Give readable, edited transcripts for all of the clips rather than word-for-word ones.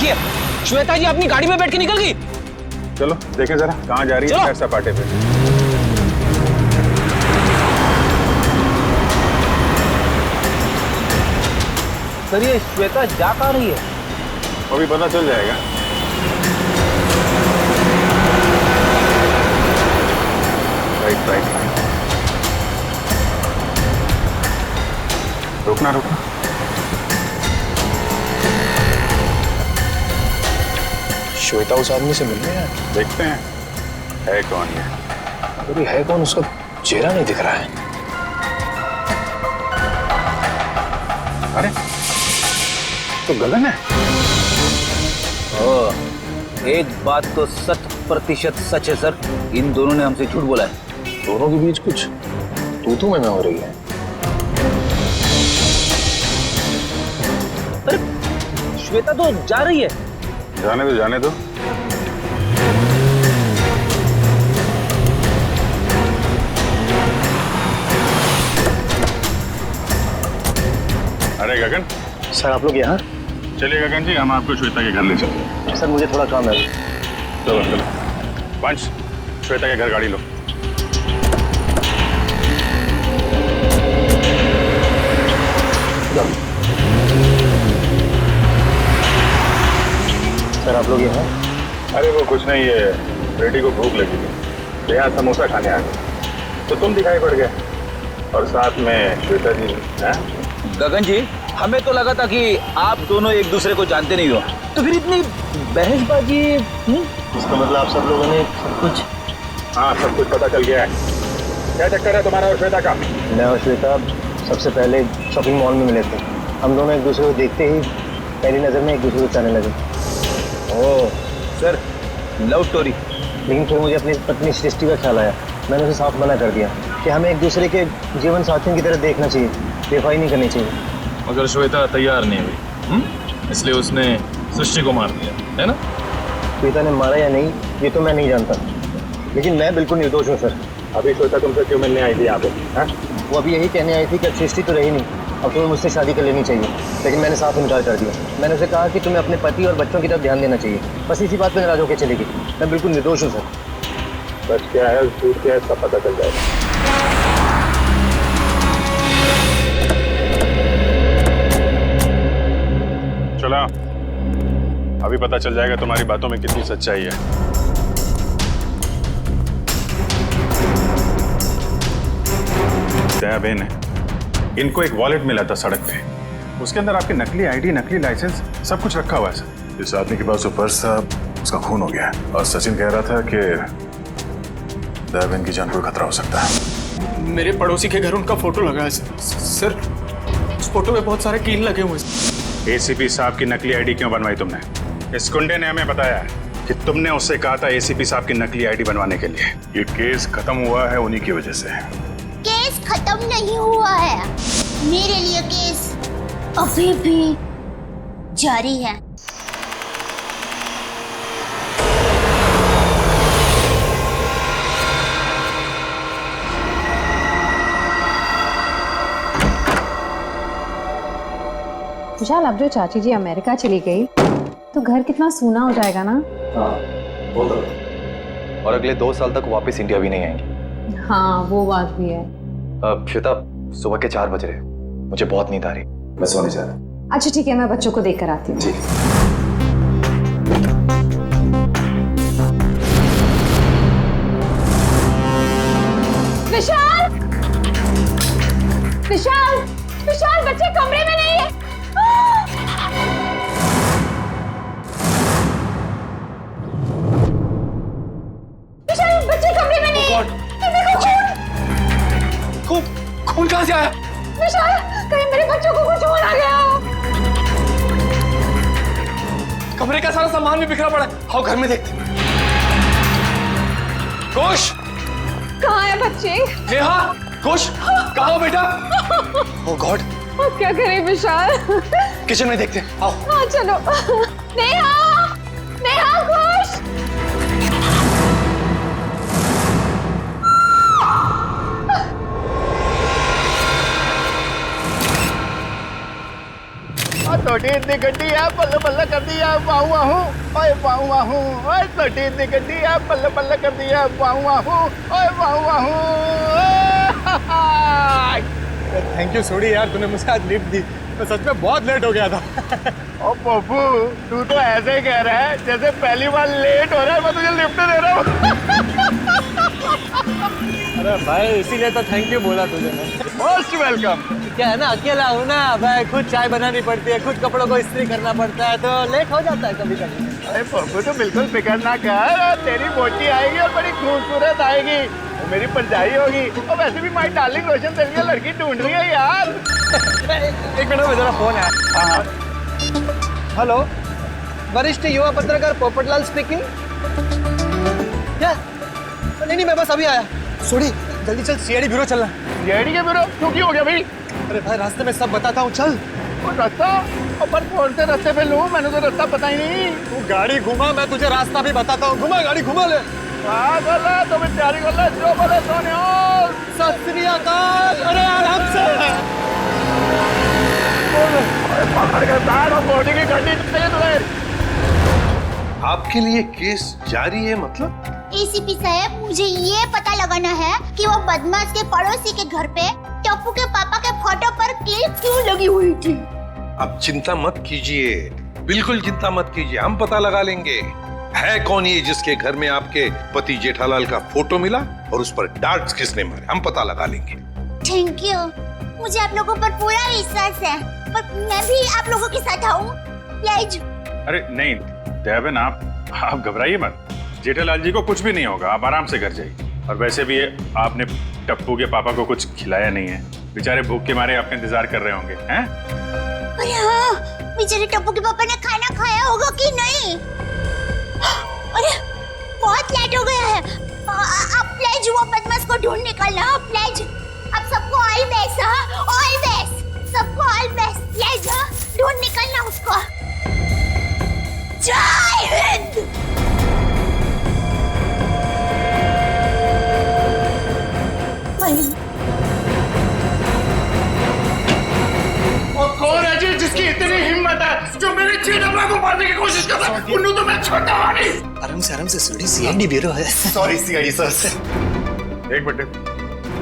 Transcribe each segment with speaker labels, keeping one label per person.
Speaker 1: है। श्वेता जी अपनी गाड़ी में बैठ के निकल गई।
Speaker 2: चलो देखें जरा कहाँ जा रही है सैर सपाटे पे।
Speaker 1: सर ये श्वेता जा कहाँ रही है?
Speaker 2: अभी पता चल जाएगा। Right right right. रुकना रुकना।
Speaker 3: श्वेता उस आदमी से मिलने है।
Speaker 2: देखते हैं है कौन ये।
Speaker 3: अरे है कौन, उसका चेहरा नहीं दिख रहा है।
Speaker 2: अरे तो गगन है।
Speaker 1: एक बात तो 100% सच है सर, इन दोनों ने हमसे झूठ बोला है।
Speaker 3: दोनों के बीच कुछ तू में हो रही है।
Speaker 1: अरे श्वेता तो जा रही है।
Speaker 2: जाने दो जाने दो। अरे गगन।
Speaker 3: सर आप लोग यहाँ?
Speaker 2: चलिए गगन जी हम आपको श्वेता के घर ले चलते हैं।
Speaker 3: सर मुझे थोड़ा काम है।
Speaker 2: चलो चलो पंच श्वेता के घर गाड़ी लो।
Speaker 3: सर आप लोग यहाँ?
Speaker 2: अरे वो कुछ नहीं, ये बेटी को भूख लगी थी, यहाँ समोसा खाने आ गए तो तुम दिखाई पड़ गए और साथ में श्वेता जी।
Speaker 1: गगन जी हमें तो लगा था कि आप दोनों एक दूसरे को जानते नहीं हो, तो फिर इतनी बहसबाजी।
Speaker 3: इसका मतलब आप सब लोगों ने सब कुछ?
Speaker 2: हाँ सब कुछ पता चल गया है। क्या चक्कर है तुम्हारा और श्वेता का?
Speaker 3: मैं और श्वेता सबसे पहले शॉपिंग मॉल में मिले थे। हम दोनों एक दूसरे को देखते ही पहली नज़र में एक दूसरे को चाहने लगे।
Speaker 1: Oh sir love story.
Speaker 3: लेकिन फिर मुझे अपनी पत्नी सृष्टि का ख्याल आया। मैंने उसे साफ मना कर दिया कि हमें एक दूसरे के जीवन साथियों की तरह देखना चाहिए, बेवफाई नहीं करनी चाहिए।
Speaker 4: मगर श्वेता तैयार नहीं हुई, इसलिए उसने सृष्टि को मार दिया, है ना?
Speaker 3: श्वेता ने मारा या नहीं ये तो मैं नहीं जानता, लेकिन मैं बिल्कुल निर्दोष हूँ सर।
Speaker 2: अभी श्वेता तुमसे क्यों मिलने आई थी यहाँ पे?
Speaker 3: वो अभी यही कहने आई थी कि अब सृष्टि तो रही नहीं, अब तुम्हें मुझसे शादी कर लेनी चाहिए। लेकिन मैंने साफ इनकार कर दिया। मैंने उसे कहा कि तुम्हें अपने पति और बच्चों की तरफ ध्यान देना चाहिए। बस इसी बात पर नाराज होकर चलेगी। मैं बिल्कुल निर्दोष हूँ सर।
Speaker 2: सच क्या है झूठ क्या है सब पता चल जाएगा। चलो अभी पता चल जाएगा तुम्हारी बातों में कितनी सच्चाई है। दया बहन है, इनको एक वॉलेट मिला था सड़क पे, उसके अंदर आपकी नकली आईडी, नकली लाइसेंस सब कुछ रखा हुआ है सर। इस आदमी के पास जो पर्स था उसका खून हो गया और सचिन कह रहा था कि दया बहन की जान को खतरा हो सकता है।
Speaker 5: मेरे पड़ोसी के घर उनका फोटो लगा है सर। उस फोटो में बहुत सारे कील लगे हुए हैं।
Speaker 2: एसीपी साहब की नकली आईडी क्यों बनवाई तुमने? इस गुंडे ने हमें बताया कि तुमने उससे कहा था एसीपी साहब की नकली आईडी बनवाने के लिए। ये केस खत्म हुआ है उन्हीं की वजह से।
Speaker 6: केस खत्म नहीं हुआ है, मेरे लिए केस अभी भी जारी है।
Speaker 7: विशाल अब जो चाची जी अमेरिका चली गई तो घर कितना सूना हो जाएगा ना।
Speaker 3: हाँ वो तो। और अगले 2 साल तक वापस इंडिया भी नहीं आएंगे।
Speaker 7: हाँ वो बात भी है।
Speaker 3: श्वेता सुबह के 4 बज रहे, मुझे बहुत नींद आ रही, मैं सोने जा रहा।
Speaker 7: अच्छा ठीक है मैं बच्चों को देख कर आती हूँ।
Speaker 3: जी।
Speaker 7: विशाल विशाल विशाल बच्चे कमरे में नहीं है। विशाल बच्चे कमरे में नहीं है।
Speaker 5: खून कहाँ से आया?
Speaker 7: विशाल कहीं मेरे बच्चों को कुछ हो ना गया।
Speaker 5: कमरे का सारा सामान भी बिखरा पड़ा है। आओ घर में देखते। कुश
Speaker 7: कहाँ है बच्चे?
Speaker 5: नेहा, कुश कहाँ हो बेटा? ओह गॉड,
Speaker 7: अब क्या करें विशाल?
Speaker 5: किचन में देखते हैं। आओ।
Speaker 7: हाँ चलो। नेहा नेहा खुश।
Speaker 1: तो
Speaker 8: छोटी इतनी गड्डी है बल्ले बल्ले कर दिया वाहू वाहू ओए वाहू वाहू ओए छोटी इतनी गड्डी है बल्ले बल्ले कर दिया वाहू वाहू ओए वाहू वाहू।
Speaker 5: थैंक यू सोडी यार, तूने मुझे आज लिफ्ट दी। मैं सच में बहुत लेट हो गया था।
Speaker 8: ओ पप्पू तू तो ऐसे ही कह रहा है जैसे पहली बार लेट हो रहा है मैं तुझे लिफ्ट दे रहा हूँ।
Speaker 5: अरे भाई इसीलिए तो थैंक यू बोला तुझे मैं।
Speaker 8: Most welcome.
Speaker 5: क्या है ना, अकेला हूँ ना भाई, खुद चाय बनानी पड़ती है, खुद कपड़ों को इस्त्री करना पड़ता है, तो लेट हो जाता है कभी कभी।
Speaker 8: अरे पप्पू तो बिल्कुल फिक्र ना कर, तेरी बोटी आएगी और बड़ी खूबसूरत आएगी, वो मेरी परजाई होगी। और वैसे भी माई डार्लिंग रोशन तेरे लिए लड़की ढूंढ रही है यार।
Speaker 5: एक मिनट में जरा फोन है। हेलो, वरिष्ठ युवा पत्रकार पोपटलाल स्पीकिंग। क्या? नहीं मैं बस अभी आया। सोडी जल्दी चल, सीआईडी ब्यूरो चलना।
Speaker 8: सीआईडी के ब्यूरो? क्यों की हो गया भाई?
Speaker 5: अरे भाई रास्ते में सब बताता हूँ, चल।
Speaker 8: वो रास्ता? पर कौन से रास्ते पे लूं? मैंने तो रास्ता पता ही नहीं।
Speaker 5: तू गाड़ी घुमा, मैं तुझे रास्ता भी बताता हूँ। घुमा गाड़ी, घुमा ले।
Speaker 8: हाँ कर ला, तो मैं तैयारी कर ला, जो बोले सोने।
Speaker 5: सत श्री अकाल। अरे आराम से।
Speaker 8: पकड़ के बैठ और बॉडी की गड्डी चाहिए तुम्हें।
Speaker 9: आपके लिए केस जारी है मतलब?
Speaker 6: एसीपी साहब, मुझे ये पता लगाना है कि वो बदमाश के पड़ोसी के घर पे टप्पू के पापा के फोटो पर क्लिप क्यों लगी हुई थी।
Speaker 9: अब चिंता मत कीजिए, बिल्कुल चिंता मत कीजिए, हम पता लगा लेंगे है कौन ये जिसके घर में आपके पति जेठालाल का फोटो मिला और उस पर डार्ट्स किसने मारे, हम पता लगा लेंगे।
Speaker 6: थैंक यू, मुझे आप लोगों पर पूरा विश्वास है, पर मैं भी आप लोगों के साथ आऊं प्लीज।
Speaker 2: अरे नहीं देवेन, आप घबराइए मत, जेठालाल जी को कुछ भी नहीं होगा, आप आराम से घर जाइए। और वैसे भी आपने टप्पू के पापा को कुछ खिलाया नहीं है, बेचारे भूख के मारे आपका इंतजार कर रहे होंगे हैं?
Speaker 6: अरे हाँ, बेचारे टप्पू के पापा ने खाना खाया होगा कि नहीं? अरे बहुत लेट हो गया है, आप प्लीज वो बदमाश को ढूंढ निकालना प्लीज। आप सबको ऑल बेस्ट, ऑल बेस्ट, सबको ऑल बेस्ट प्लीज, ढूंढ निकालना उसको। जय हिंद।
Speaker 8: और कौन है जी जिसकी इतनी हिम्मत है जो मेरे जेठालाल को मारने की कोशिश कर रहा है? उन्हें तो मैं छोड़ता नहीं।
Speaker 5: आराम से सोडी, सीआईडी ब्यूरो है।
Speaker 8: Sorry CID sir.
Speaker 2: एक मिनट,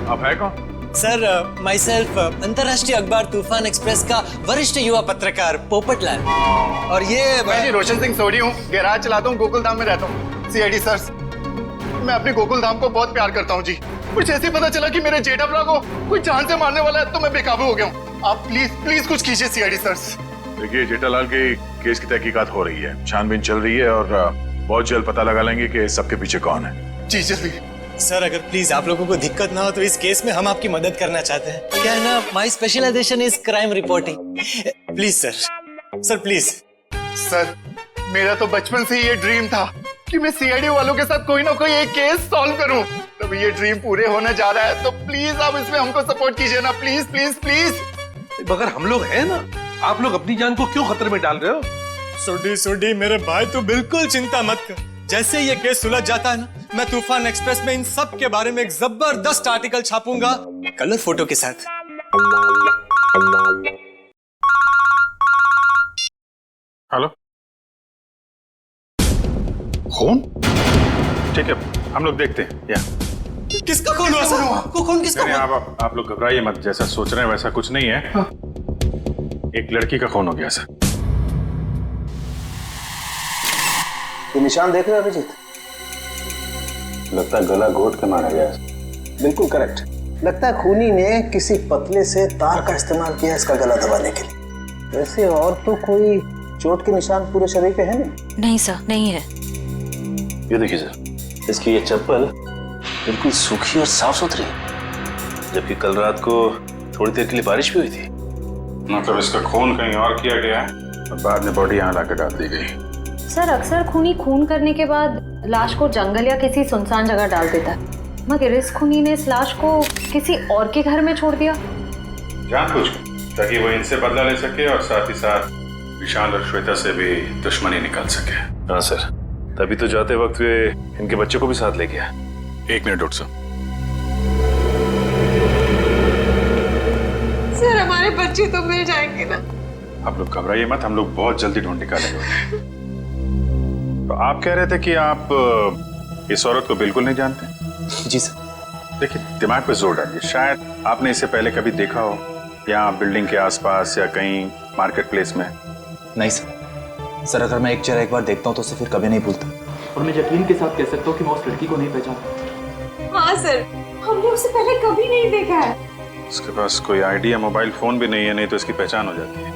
Speaker 2: आप है कौन?
Speaker 5: सर माई सेल्फ अंतर्राष्ट्रीय अखबार तूफान एक्सप्रेस का वरिष्ठ युवा पत्रकार पोपटलाल। और ये
Speaker 8: मैं जी रोशन सिंह सोडी हूँ, गैराज चलाता हूँ, गोकुल धाम में रहता हूँ। सीआईडी सर, मैं अपने गोकुल धाम को बहुत प्यार करता हूँ जी। मुझे ऐसे ही पता चला कि मेरे जेठालाल को कोई जान से मारने वाला है, तो मैं बेकाबू हो गया हूँ। आप प्लीज कुछ कीजिए सीआईडी सर।
Speaker 2: देखिए, जेठालाल के केस की तहकीकात हो रही है, छानबीन चल रही है और बहुत जल्द पता लगा लेंगे कि सबके पीछे कौन है।
Speaker 8: जी जल्दी।
Speaker 5: सर अगर प्लीज आप लोगों को दिक्कत ना हो तो इस केस में हम आपकी मदद करना चाहते हैं। क्या है ना, my specialisation is crime reporting. Please sir please.
Speaker 8: Sir मेरा तो बचपन से ये ड्रीम था कि मैं सीआईडी वालों के साथ कोई ना कोई एक केस सॉल्व करूं। तो ये ड्रीम पूरे होने जा रहा है, तो प्लीज आप इसमें हमको सपोर्ट कीजिए ना, प्लीज प्लीज प्लीज।
Speaker 9: मगर हम लोग हैं ना, आप लोग अपनी जान को क्यों खतरे में डाल रहे हो?
Speaker 5: सोडी मेरे भाई, तू बिल्कुल चिंता मत कर। जैसे ये केस सुलझ जाता है ना, मैं तूफान एक्सप्रेस में इन सब के बारे में एक जबरदस्त आर्टिकल छापूंगा कलर फोटो के साथ।
Speaker 2: हेलो, खून? ठीक है, हम लोग देखते हैं। या
Speaker 5: किसका खून हुआ सर? खून किसका
Speaker 2: नहीं,
Speaker 5: हुआ?
Speaker 2: आप लोग घबराइए मत, जैसा सोच रहे हैं वैसा कुछ नहीं है।
Speaker 5: हाँ।
Speaker 2: एक लड़की का खून हो गया सर।
Speaker 3: ये निशान देख रहे हो अभिजीत? लगता है गला घोट के मारा गया। बिल्कुल करेक्ट। लगता है खूनी ने किसी पतले से तार का इस्तेमाल किया इसका गला दबाने के लिए। वैसे और तो कोई चोट के निशान पूरे शरीर पे है नहीं?
Speaker 10: नहीं सर, नहीं है।
Speaker 3: ये देखिए सर, इसकी ये चप्पल बिल्कुल सूखी और साफ सुथरी, जबकि कल रात को थोड़ी देर के लिए बारिश भी हुई थी।
Speaker 2: मतलब इसका खून कहीं और किया गया है और बाद में बॉडी यहाँ लाकर डाल दी गई।
Speaker 7: सर अक्सर खूनी खून करने के बाद लाश को जंगल या किसी सुनसान जगह डाल देता है, मगर इस खूनी ने इस लाश को किसी और के घर में छोड़ दिया।
Speaker 2: जानबूझकर, ताकि वो इनसे बदला ले सके और साथ ही साथ विशाल और श्वेता से भी दुश्मनी निकाल सके।
Speaker 3: हाँ सर, तभी तो जाते वक्त वे इनके बच्चे को भी साथ ले गया।
Speaker 2: एक मिनट डॉक्टर साहब।
Speaker 10: सर हमारे बच्चे तो मिल जाएंगे ना?
Speaker 2: आप लोग घबराइए मत, हम लोग बहुत जल्दी ढूंढ निकालेंगे। तो आप कह रहे थे कि आप इस औरत को बिल्कुल नहीं जानते?
Speaker 3: जी सर।
Speaker 2: देखिए, दिमाग पे जोर डालिए, शायद आपने इसे पहले कभी देखा हो, या बिल्डिंग के आसपास या कहीं मार्केट प्लेस में।
Speaker 10: नहीं सर, अगर मैं एक चेहरा एक बार देखता हूँ तो उसे फिर कभी नहीं भूलता।
Speaker 11: और मैं यकीन के साथ कह सकता हूँ कि मैं उस लड़की को नहीं पहचानता।
Speaker 7: हाँ सर, हमने उसे पहले कभी नहीं देखा है।
Speaker 2: उसके पास कोई आईडी या मोबाइल फोन भी नहीं है, नहीं तो इसकी पहचान हो जाती है।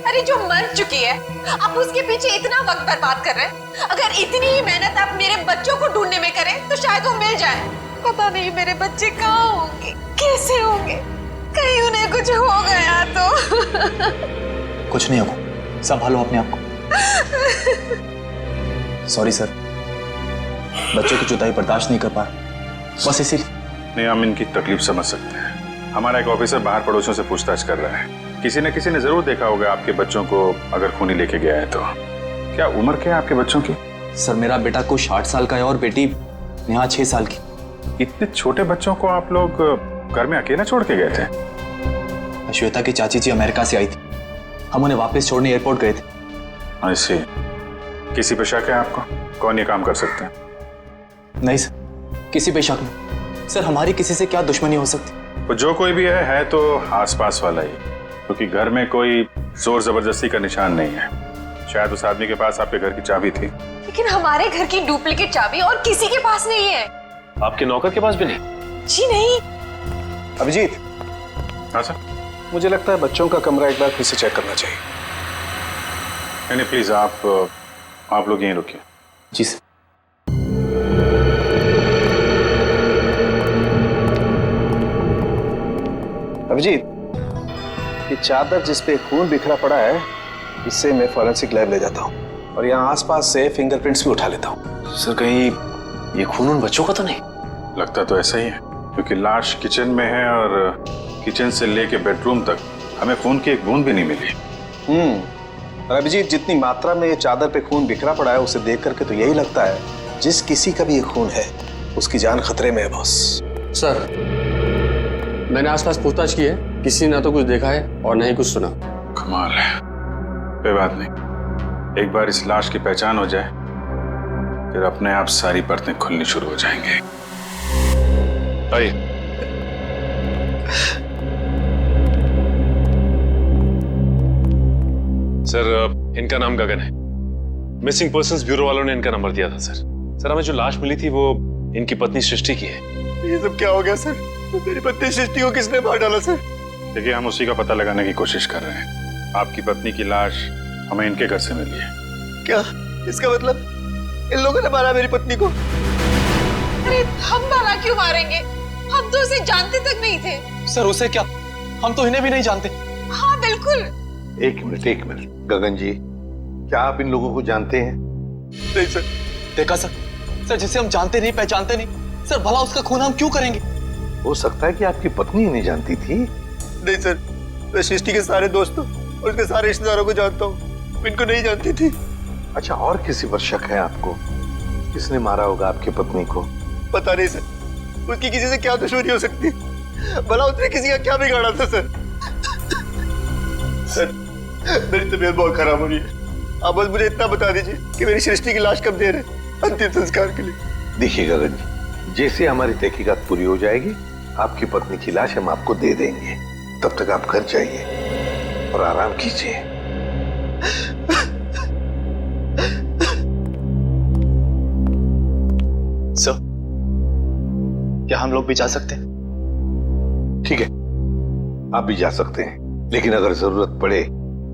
Speaker 12: अरे जो मर चुकी है, आप उसके पीछे इतना वक्त बर्बाद कर रहे हैं। अगर इतनी ही मेहनत आप मेरे बच्चों को ढूंढने में करें तो शायद वो मिल जाए। पता नहीं मेरे बच्चे कहाँ होंगे, कैसे होंगे, कहीं उन्हें कुछ हो गया तो।
Speaker 10: कुछ नहीं होगा, संभालो अपने आप को। सॉरी सर, बच्चों की जुदाई बर्दाश्त नहीं कर पा रहा, बस इसीलिए।
Speaker 2: नहीं, हम इनकी तकलीफ समझ सकते हैं। हमारा एक ऑफिसर बाहर पड़ोसियों से पूछताछ कर रहा है। किसी न किसी ने जरूर देखा होगा आपके बच्चों को, अगर खूनी लेके गया है तो। क्या उम्र क्या है आपके बच्चों की?
Speaker 10: सर, मेरा बेटा कुछ 60 साल का है और बेटी नेहा 6 साल की।
Speaker 2: इतने छोटे बच्चों को आप लोग घर में अकेला छोड़ के गए थे?
Speaker 10: श्वेता की चाची जी अमेरिका से आई थी, हम उन्हें वापस छोड़ने एयरपोर्ट गए थे।
Speaker 2: ऐसे किसी पे शक है आपको? कौन ये काम कर सकते हैं?
Speaker 10: नहीं सर, किसी पे शक नहीं। सर, हमारी किसी से क्या दुश्मनी हो सकती?
Speaker 2: तो जो कोई भी है तो आसपास वाला ही, क्योंकि घर में कोई जोर जबरदस्ती का निशान नहीं है। शायद उस आदमी के पास आपके घर की चाबी थी।
Speaker 12: लेकिन हमारे घर की डुप्लीकेट चाबी और किसी के पास नहीं है।
Speaker 4: आपके नौकर के पास भी नहीं?
Speaker 12: जी नहीं।
Speaker 3: अभिजीत।
Speaker 2: हाँ सर।
Speaker 3: मुझे लगता है बच्चों का कमरा एक बार फिर से चेक करना चाहिए।
Speaker 2: नहीं प्लीज, आप लोग यहीं रुकिए।
Speaker 10: जी सर।
Speaker 3: अभिजीत, ये चादर जिस पे खून बिखरा पड़ा है, इससे मैं फॉरेंसिक लैब ले जाता हूँ और यहाँ आसपास से फिंगरप्रिंट्स भी उठा लेता हूँ।
Speaker 10: सर, कहीं ये खून उन बच्चों का तो नहीं?
Speaker 2: लगता तो ऐसा ही है, क्योंकि लाश किचन में है और किचन से लेके बेडरूम तक हमें खून की एक बूंद भी नहीं मिली।
Speaker 3: और अभिजीत, जितनी मात्रा में ये चादर पे खून बिखरा पड़ा है, उसे देख करके तो यही लगता है जिस किसी का भी ये खून है उसकी जान खतरे में है बॉस।
Speaker 13: सर, मैंने आसपास पूछताछ की है, किसी ने ना तो कुछ देखा है और ना ही कुछ सुना।
Speaker 2: कमाल है। कोई बात नहीं, एक बार इस लाश की पहचान हो जाए फिर अपने आप सारी परतें खुलनी शुरू हो जाएंगे। आइए।
Speaker 4: सर, इनका नाम गगन है। मिसिंग पर्संस ब्यूरो वालों ने इनका नंबर दिया था सर। सर, हमें जो लाश मिली थी वो इनकी पत्नी सृष्टि की है।
Speaker 8: ये सब क्या हो गया सर? मेरी पत्नी सृष्टि को किसने मार डाला सर?
Speaker 2: देखिए, हम उसी का पता लगाने की कोशिश कर रहे हैं। आपकी पत्नी की लाश हमें इनके घर से मिली है।
Speaker 8: क्या इसका मतलब इन लोगों ने मारा मेरी पत्नी को?
Speaker 12: अरे हम भला क्यों मारेंगे? हम तो उसे जानते तक नहीं थे।
Speaker 10: सर, उसे क्या? हम तो इन्हें भी नहीं जानते।
Speaker 12: हाँ बिल्कुल।
Speaker 9: एक मिनट गगन जी, क्या आप इन लोगों को जानते हैं?
Speaker 8: नहीं सर।
Speaker 10: देखा सर, जिसे हम जानते नहीं पहचानते नहीं, सर भला उसका खून हम क्यों करेंगे?
Speaker 9: हो सकता है कि आपकी पत्नी नहीं जानती थी।
Speaker 8: नहीं सर, मैं सृष्टि के सारे दोस्तों और उसके सारे रिश्तेदारों को जानता हूँ, इनको नहीं जानती थी।
Speaker 9: अच्छा, और किसी पर शक है आपको? किसने मारा होगा आपकी पत्नी को?
Speaker 8: पता नहीं सर, उसकी किसी से क्या दुश्मनी हो सकती है? भला उसने किसी का क्या बिगाड़ा था सर? सर, मेरी तबीयत बहुत खराब हो रही है। आप बस मुझे इतना बता दीजिए कि मेरी सृष्टि की लाश कब दे रहे अंतिम संस्कार के लिए।
Speaker 9: देखिए गगन जी, जैसे हमारी तहकीकात पूरी हो जाएगी, आपकी पत्नी की लाश हम आपको दे देंगे। तब तक आप घर जाइए और आराम कीजिए।
Speaker 10: सर, क्या हम लोग भी जा सकते हैं?
Speaker 9: ठीक है, आप भी जा सकते हैं, लेकिन अगर जरूरत पड़े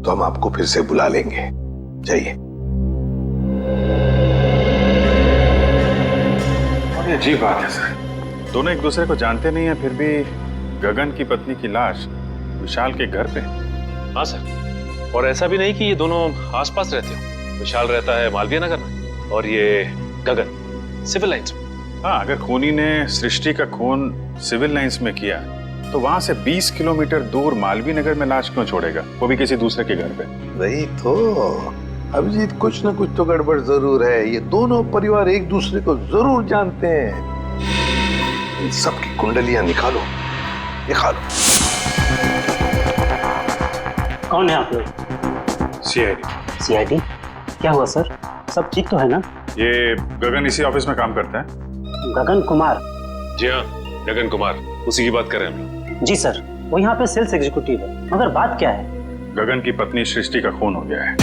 Speaker 9: तो हम आपको फिर से बुला लेंगे। जाइए।
Speaker 2: और ये अजीब बात है सर, दोनों एक दूसरे को जानते नहीं है, फिर भी गगन की पत्नी की लाश विशाल के घर पे।
Speaker 4: हाँ सर, और ऐसा भी नहीं कि ये दोनों आसपास रहते हो। विशाल रहता है मालवीय नगर में और ये गगन सिविल लाइंस में।
Speaker 2: हाँ, अगर खूनी ने सृष्टि का खून सिविल लाइंस में किया तो वहां से 20 किलोमीटर दूर मालवीय नगर में लाश क्यों छोड़ेगा, वो भी किसी दूसरे के घर पे?
Speaker 9: वही तो अभिजीत, कुछ ना कुछ तो गड़बड़ जरूर है। ये दोनों परिवार एक दूसरे को जरूर जानते हैं। इन सबकी कुंडलियां निकालो।
Speaker 11: कौन है आप लोग?
Speaker 2: सीआईडी।
Speaker 14: सीआईडी? क्या हुआ सर? सब ठीक तो है ना?
Speaker 2: ये गगन इसी ऑफिस में काम करता है?
Speaker 14: गगन कुमार?
Speaker 4: जी हाँ, गगन कुमार, उसी की बात कर रहे हैं हम लोग।
Speaker 14: जी सर, वो यहाँ पे सेल्स एग्जीक्यूटिव है। मगर बात क्या है?
Speaker 2: गगन की पत्नी सृष्टि का खून हो गया है।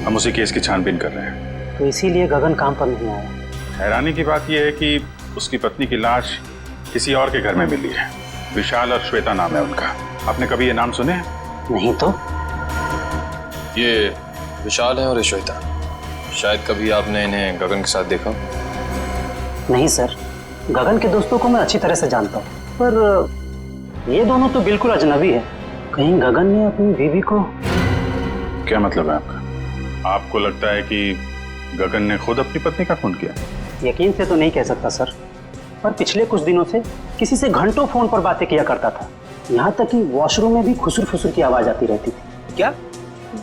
Speaker 2: हम उसी केस की छानबीन कर रहे हैं।
Speaker 14: तो इसीलिए गगन काम पर नहीं आया।
Speaker 2: हैरानी की बात यह है कि उसकी पत्नी की लाश किसी और के घर में मिली है। विशाल और श्वेता नाम है उनका। आपने कभी ये नाम सुने हैं?
Speaker 10: नहीं तो। ये विशाल है और ये श्वेता। शायद कभी आपने इन्हें गगन के साथ देखा?
Speaker 14: नहीं सर, गगन के दोस्तों को मैं अच्छी तरह से जानता हूँ, पर ये दोनों तो बिल्कुल अजनबी है। कहीं गगन ने अपनी बीवी को...
Speaker 2: क्या मतलब है आपका? आपको लगता है कि गगन ने खुद अपनी पत्नी का खून किया?
Speaker 14: यकीन से तो नहीं कह सकता सर, पर पिछले कुछ दिनों से किसी से घंटों फोन पर बातें किया करता था। यहाँ तक कि वॉशरूम में भी खुसुर फुसुर की आवाज आती रहती थी।
Speaker 1: क्या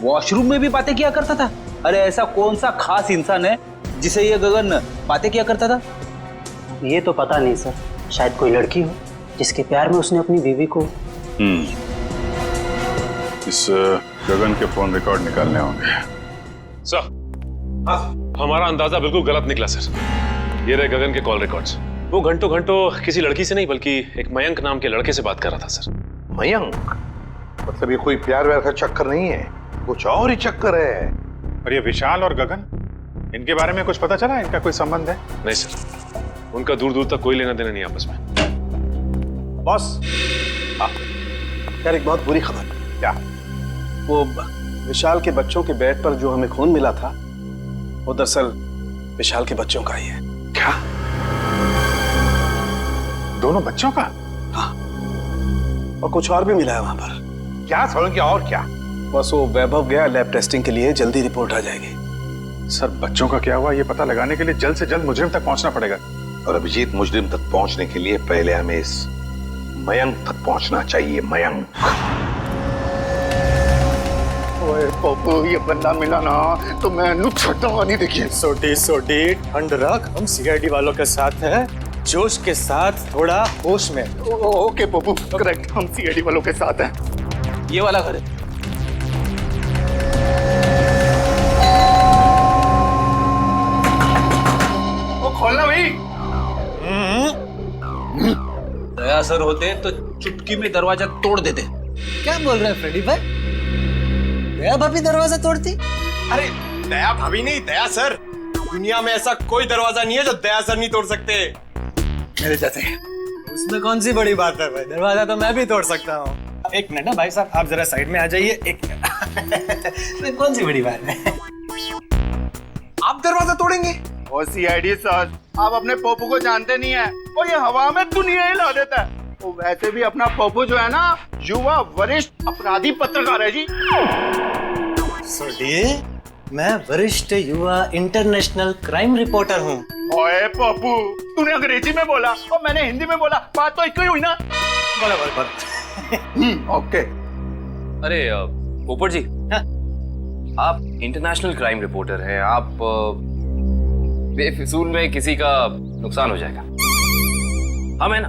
Speaker 1: वॉशरूम में भी बातें किया करता था? अरे ऐसा कौन सा खास इंसान है जिसे ये गगन बातें किया करता था?
Speaker 14: ये तो पता नहीं सर, शायद कोई लड़की हो जिसके प्यार में उसने अपनी बीवी को...
Speaker 2: इस गगन के फोन रिकॉर्ड निकालने होंगे।
Speaker 4: सर, हमारा अंदाजा बिल्कुल गलत निकला सर। ये रहे गगन के कॉल रिकॉर्ड्स। वो घंटों घंटों किसी लड़की से नहीं बल्कि एक मयंक नाम के लड़के से बात कर रहा था सर।
Speaker 9: मयंक? मतलब ये कोई प्यार व्यार का चक्कर नहीं है, कुछ और ही चक्कर है।
Speaker 2: और ये विशाल और गगन, इनके बारे में कुछ पता चला? इनका कोई संबंध है?
Speaker 4: नहीं सर, उनका दूर दूर तक कोई लेना देना नहीं आपस में।
Speaker 3: बॉस, यार एक बहुत बुरी खबर।
Speaker 2: क्या?
Speaker 3: वो विशाल के बच्चों के बेड पर जो हमें खून मिला था, वो दरअसल विशाल के बच्चों का ही है।
Speaker 2: क्या? दोनों बच्चों का?
Speaker 3: हाँ, और कुछ और भी मिला है वहां पर।
Speaker 9: क्या समझ गया? और क्या?
Speaker 3: बस वो वैभव गया लैब टेस्टिंग के लिए, जल्दी रिपोर्ट आ जाएगी।
Speaker 2: सर, बच्चों का क्या हुआ ये पता लगाने के लिए जल्द से जल्द मुजरिम तक पहुंचना पड़ेगा।
Speaker 9: और अभिजीत, मुजरिम तक पहुंचने के लिए पहले हमें इस मयंक तक पहुंचना चाहिए। मयंक।
Speaker 8: ओए पप्पू, ये बंदा मिला ना तो मैं नुकसान नहीं देखिए।
Speaker 5: सोटी ठंड रख, हम सीआईडी वालों के साथ हैं, जोश के साथ, थोड़ा होश में।
Speaker 8: ओके पप्पू, करेक्ट, हम सीआईडी वालों के साथ हैं।
Speaker 1: ये वाला घर है।
Speaker 8: वो खोलना भाई।
Speaker 1: दया सर होते तो चुटकी में दरवाजा तोड़ देते।
Speaker 5: क्या बोल रहे हैं फ्रेडी भाई? दया भाभी दरवाजा तोड़ती?
Speaker 15: अरे दया भाभी नहीं, दया सर। दुनिया में ऐसा कोई दरवाजा नहीं है जो दया सर नहीं तोड़ सकते।
Speaker 5: मेरे जैसे। उसमें कौन सी बड़ी बात है भाई, दरवाजा तो मैं भी तोड़ सकता हूँ। एक मिनट ना भाई साहब, आप जरा साइड में आ जाइए। एक मिनट। कौन सी बड़ी बात है?
Speaker 15: आप दरवाजा तोड़ेंगे?
Speaker 8: ओ सीआईडी सर, आप अपने पप्पू को जानते नहीं है, और ये हवा में दुनिया हिला देता है। वो वैसे भी अपना पप्पू जो है ना, युवा वरिष्ठ अपराधी पत्रकार है जी।
Speaker 5: सोटिए, मैं वरिष्ठ युवा इंटरनेशनल क्राइम रिपोर्टर हूँ।
Speaker 8: ओए पप्पू, तूने अंग्रेजी में बोला और मैंने हिंदी में बोला, बात तो एक ही हुई ना।
Speaker 5: बराबर।
Speaker 8: ओके।
Speaker 10: अरे पोपट जी, आप इंटरनेशनल क्राइम रिपोर्टर हैं। आप बेफिजूल में किसी का नुकसान हो जाएगा। हम है ना,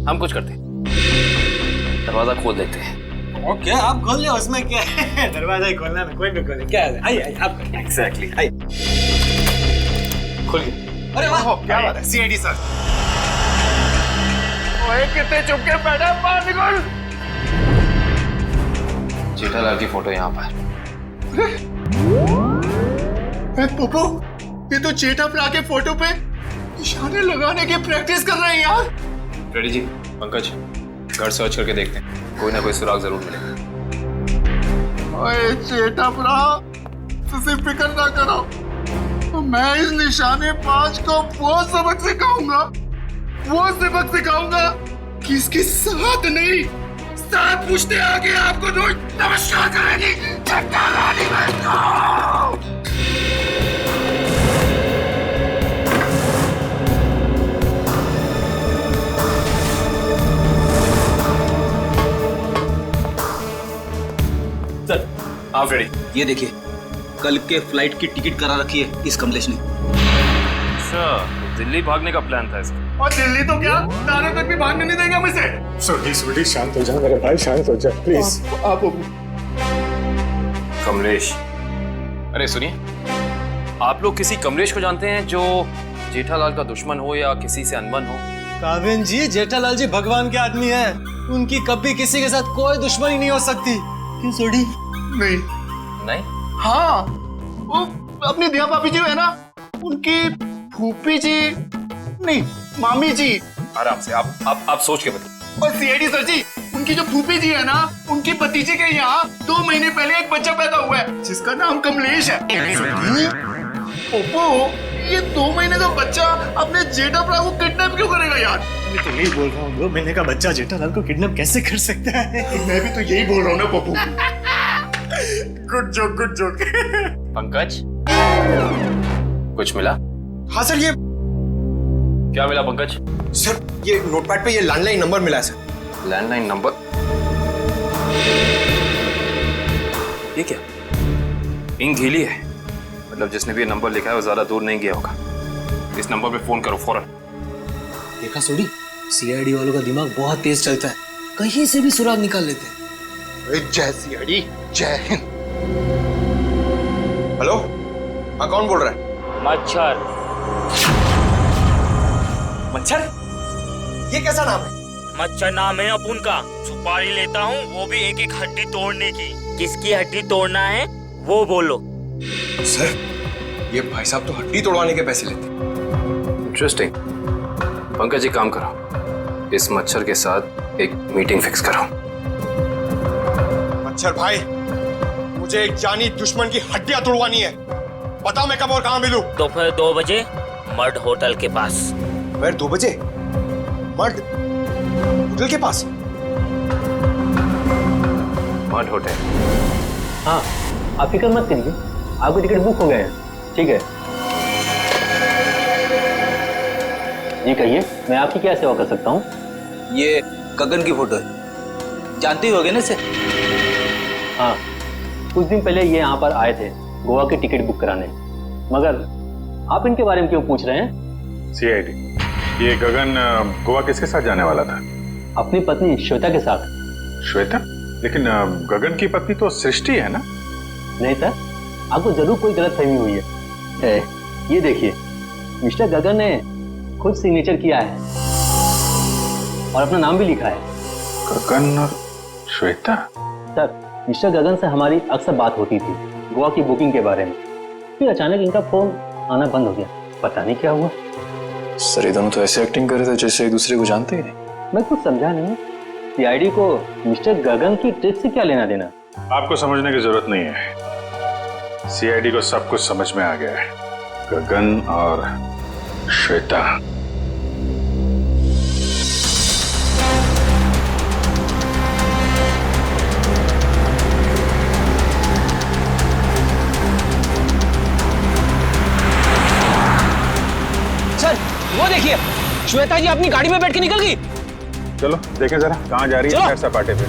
Speaker 10: हम कुछ करते हैं, दरवाजा खोल देते हैं।
Speaker 5: ओके, आप खोल ले, उसमें क्या है? दरवाजा ही खोलना है, कोई भी खोले। क्या है? आइए आप।
Speaker 10: एग्जैक्टली।
Speaker 5: खोलिए।
Speaker 8: अरे वाह, क्या बात है सीआईडी सर। ओए कितने चुपके बैठा, बाहर निकल।
Speaker 10: जेठालाल की फोटो यहाँ पर।
Speaker 8: पप्पू, ये तो जेठालाल के फोटो पे निशाने लगाने की प्रैक्टिस कर रहे हैं यार।
Speaker 10: रेडी जी, पंकज, घर सर्च करके देखते हैं, कोई ना कोई सुराग जरूर मिलेगा।
Speaker 8: ओए जेठालाल, तुझे फिक्र ना करो, मैं इस निशाने बाज को वो सबक सिखाऊंगा कि इसके साथ नहीं, साथ पूछते आगे आपको रोज नमस्कार करेगी।
Speaker 1: सर, आप रेडी? ये देखिए, कल के फ्लाइट की टिकट करा रखी है इस कमलेश ने।
Speaker 10: अच्छा, दिल्ली भागने का प्लान था इसका।
Speaker 8: और दिल्ली तो क्या, तारे तक भी भागने नहीं देंगे मुझसे।
Speaker 2: सोटी, शांत हो जा मेरे भाई, शांत हो जा प्लीज।
Speaker 8: आप
Speaker 10: कमलेश। अरे सुनिए, आप लोग किसी कमलेश को जानते हैं जो जेठालाल का दुश्मन हो या किसी से अनबन हो?
Speaker 5: काबिन जी, जेठालाल जी भगवान के आदमी हैं। उनकी कभी किसी के साथ कोई दुश्मनी नहीं हो सकती। क्यों सोडी?
Speaker 8: नहीं।
Speaker 10: नहीं?
Speaker 8: हाँ, वो अपनी दिया भाभी जी है ना, उनकी फूफी जी नहीं, मामी जी।
Speaker 10: आराम से, आप सोच के बताइए।
Speaker 8: और सीआईडी सर जी, उनकी जो फूफी जी है ना, उनकी भतीजे के यहाँ 2 महीने पहले एक बच्चा पैदा हुआ है जिसका नाम कमलेश है। ओप्पो, ये 2 महीने का बच्चा अपने जेठा भरा को किडनैप क्यों करेगा यार?
Speaker 3: मैं तो यही बोल रहा हूँ, 2 महीने का बच्चा जेठालाल को किडनैप कैसे कर सकता है?
Speaker 8: मैं भी तो यही बोल रहा हूँ ना Pappu. Good joke, good joke.
Speaker 10: Pankaj, कुछ मिला?
Speaker 15: हाँ सर, ये
Speaker 10: क्या मिला पंकज?
Speaker 15: सर, ये नोटपैड पे ये लैंडलाइन नंबर मिला है सर।
Speaker 10: Landline number? ये क्या? इंक गीली है, मतलब जिसने भी ये नंबर लिखा है वो ज्यादा दूर नहीं गया होगा। इस नंबर पे फोन करो फौरन।
Speaker 5: देखा सोडी, सीआईडी वालों का दिमाग बहुत तेज चलता है, कहीं से भी सुराग निकाल लेते हैं।
Speaker 15: जय सीआईडी, जय हिंद। हेलो, हाँ कौन बोल रहा है?
Speaker 16: मच्छर।
Speaker 15: मच्छर? ये कैसा नाम है?
Speaker 16: मच्छर नाम है अपुन का। सुपारी लेता हूँ, वो भी एक एक हड्डी तोड़ने की। किसकी हड्डी तोड़ना है वो बोलो।
Speaker 15: सर, ये भाई साहब तो हड्डी तोड़वाने के पैसे लेते।
Speaker 10: इंटरेस्टिंग। पंकज जी काम करो, इस मच्छर के साथ एक मीटिंग फिक्स करो।
Speaker 15: मच्छर भाई, मुझे एक जानी दुश्मन की हड्डियां तोड़वानी है। बताओ मैं कब और कहाँ मिलूं?
Speaker 16: दोपहर 2 बजे मर्ड होटल के पास।
Speaker 15: दोपहर 2 बजे मर्ड होटल के पास?
Speaker 10: Mud hotel?
Speaker 14: हाँ, आप फिक्र मत करिए, आपके टिकट बुक हो गए हैं। ठीक है जी, कहिए मैं आपकी क्या सेवा कर सकता हूँ?
Speaker 1: ये गगन की फोटो है, जानते होगे ना इसे?
Speaker 14: हाँ, कुछ दिन पहले ये यहाँ पर आए थे गोवा की टिकट बुक कराने, मगर आप इनके बारे में क्यों पूछ रहे हैं?
Speaker 2: सीआईडी, ये गगन गोवा किसके साथ जाने वाला था?
Speaker 14: अपनी पत्नी श्वेता के साथ।
Speaker 2: श्वेता? लेकिन गगन की पत्नी तो सृष्टि है ना?
Speaker 14: नहीं सर, आपको जरूर कोई गलतफहमी हुई है। ये देखिए, मिस्टर गगन ने खुद सिग्नेचर किया है और अपना नाम भी लिखा है।
Speaker 2: गगन और श्वेता?
Speaker 14: सर, मिस्टर गगन से हमारी अक्सर बात होती थी गोवा की बुकिंग के बारे में, फिर अचानक इनका फोन आना बंद हो गया, पता नहीं क्या हुआ।
Speaker 11: सर, ये दोनों तो ऐसे एक्टिंग कर रहे थे जैसे एक दूसरे को जानते ही नहीं।
Speaker 14: मैं कुछ समझा नहीं, सीआईडी को मिस्टर गगन की ट्रिक से क्या लेना देना?
Speaker 2: आपको समझने की जरूरत नहीं है, सीआईडी को सब कुछ समझ में आ गया है। गगन और श्वेता।
Speaker 5: सर, वो देखिए, श्वेता जी अपनी गाड़ी में बैठ के निकल गई।
Speaker 2: चलो देखें जरा कहाँ जा रही है सैर सपाटे पे।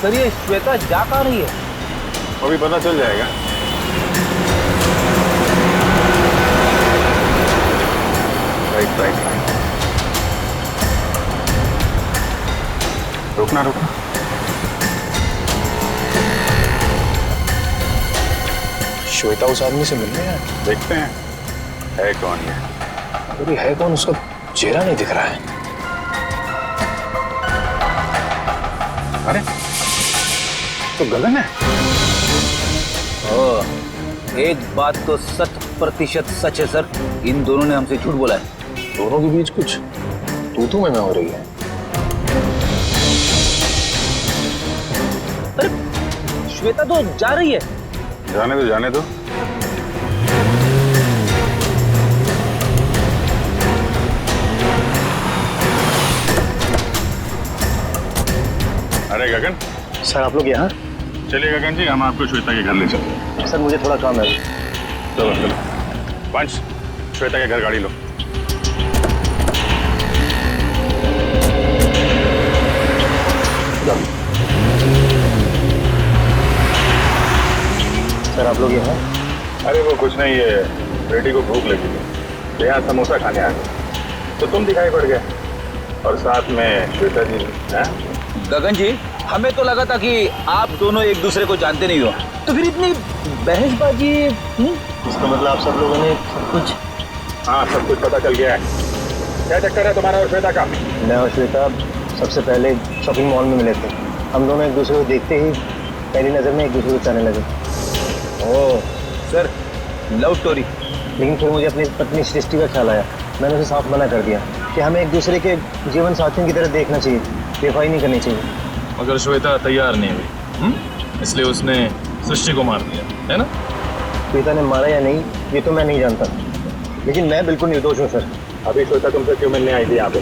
Speaker 1: सर, ये श्वेता जा कहाँ रही है?
Speaker 2: अभी पता चल जाएगा। राइट राइट राइट, रुकना रुकना।
Speaker 11: श्वेता उस आदमी से मिलने हैं,
Speaker 2: देखते हैं है कौन ये।
Speaker 11: अरे है कौन, उसका चेहरा नहीं दिख रहा है।
Speaker 2: अरे तो गगन है।
Speaker 1: एक बात तो 100% सच है सर, इन दोनों ने हमसे झूठ बोला है।
Speaker 11: दोनों के बीच कुछ तू में हो रही है।
Speaker 1: अरे श्वेता तो जा रही है।
Speaker 2: जाने दो जाने दो। अरे गगन।
Speaker 14: सर, आप लोग यहाँ?
Speaker 2: चलिए गगन जी, हम आपको श्वेता के घर ले चलते हैं।
Speaker 14: सर, मुझे थोड़ा काम है।
Speaker 2: चलो चलो, पंच, श्वेता के घर गाड़ी लो।
Speaker 14: सर, आप लोग यहाँ?
Speaker 2: अरे वो कुछ नहीं, ये बेटी को भूख लगी थी, यहाँ समोसा खाने आ गए तो तुम दिखाई पड़ गए और साथ में श्वेता जी हैं?
Speaker 1: गगन जी, हमें तो लगा था कि आप दोनों एक दूसरे को जानते नहीं हो, तो फिर इतनी बहसबाजी।
Speaker 3: इसका मतलब आप सब लोगों ने सब कुछ?
Speaker 2: हाँ, सब कुछ पता चल गया है। क्या चक्कर है तुम्हारा और श्वेता का?
Speaker 3: मैं और श्वेता सबसे पहले शॉपिंग मॉल में मिले थे। हम दोनों एक दूसरे को देखते ही पहली नज़र में एक दूसरे को चाहने लगे।
Speaker 1: Oh sir, love story.
Speaker 3: लेकिन फिर मुझे अपनी पत्नी सृष्टि का ख्याल आया। मैंने उसे साफ मना कर दिया कि हमें एक दूसरे के जीवन साथियों की तरह देखना चाहिए, बेवफाई नहीं करनी चाहिए।
Speaker 10: मगर श्वेता तैयार नहीं हुई, इसलिए उसने सृष्टि को मार दिया, है ना?
Speaker 3: श्वेता ने मारा या नहीं ये तो मैं नहीं जानता, लेकिन मैं बिल्कुल निर्दोष हूँ सर।
Speaker 2: अभी श्वेता तुमसे क्यों मिलने आई थी यहाँ पे?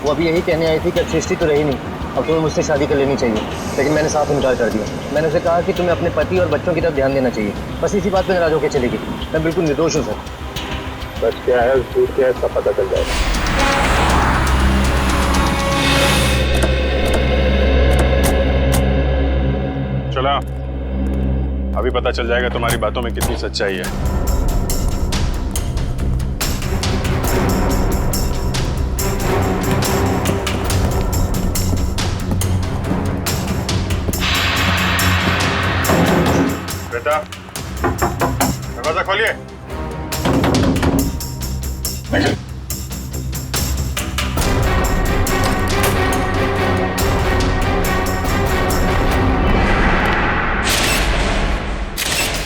Speaker 3: वो अभी यही कहने आई थी कि सृष्टि तो रही नहीं, अब तुम्हें मुझसे शादी कर लेनी चाहिए। लेकिन मैंने साफ इनकार कर दिया। मैंने उसे कहा कि तुम्हें अपने पति और बच्चों की तरफ ध्यान देना चाहिए। बस इसी बात पर नाराज होकर चली गई। मैं बिल्कुल निर्दोष हूँ सर।
Speaker 2: सच क्या है झूठ क्या है इसका पता चल जाएगा। चला, अभी पता चल जाएगा तुम्हारी बातों में कितनी सच्चाई है। बेटा, दरवाजा खोलिए।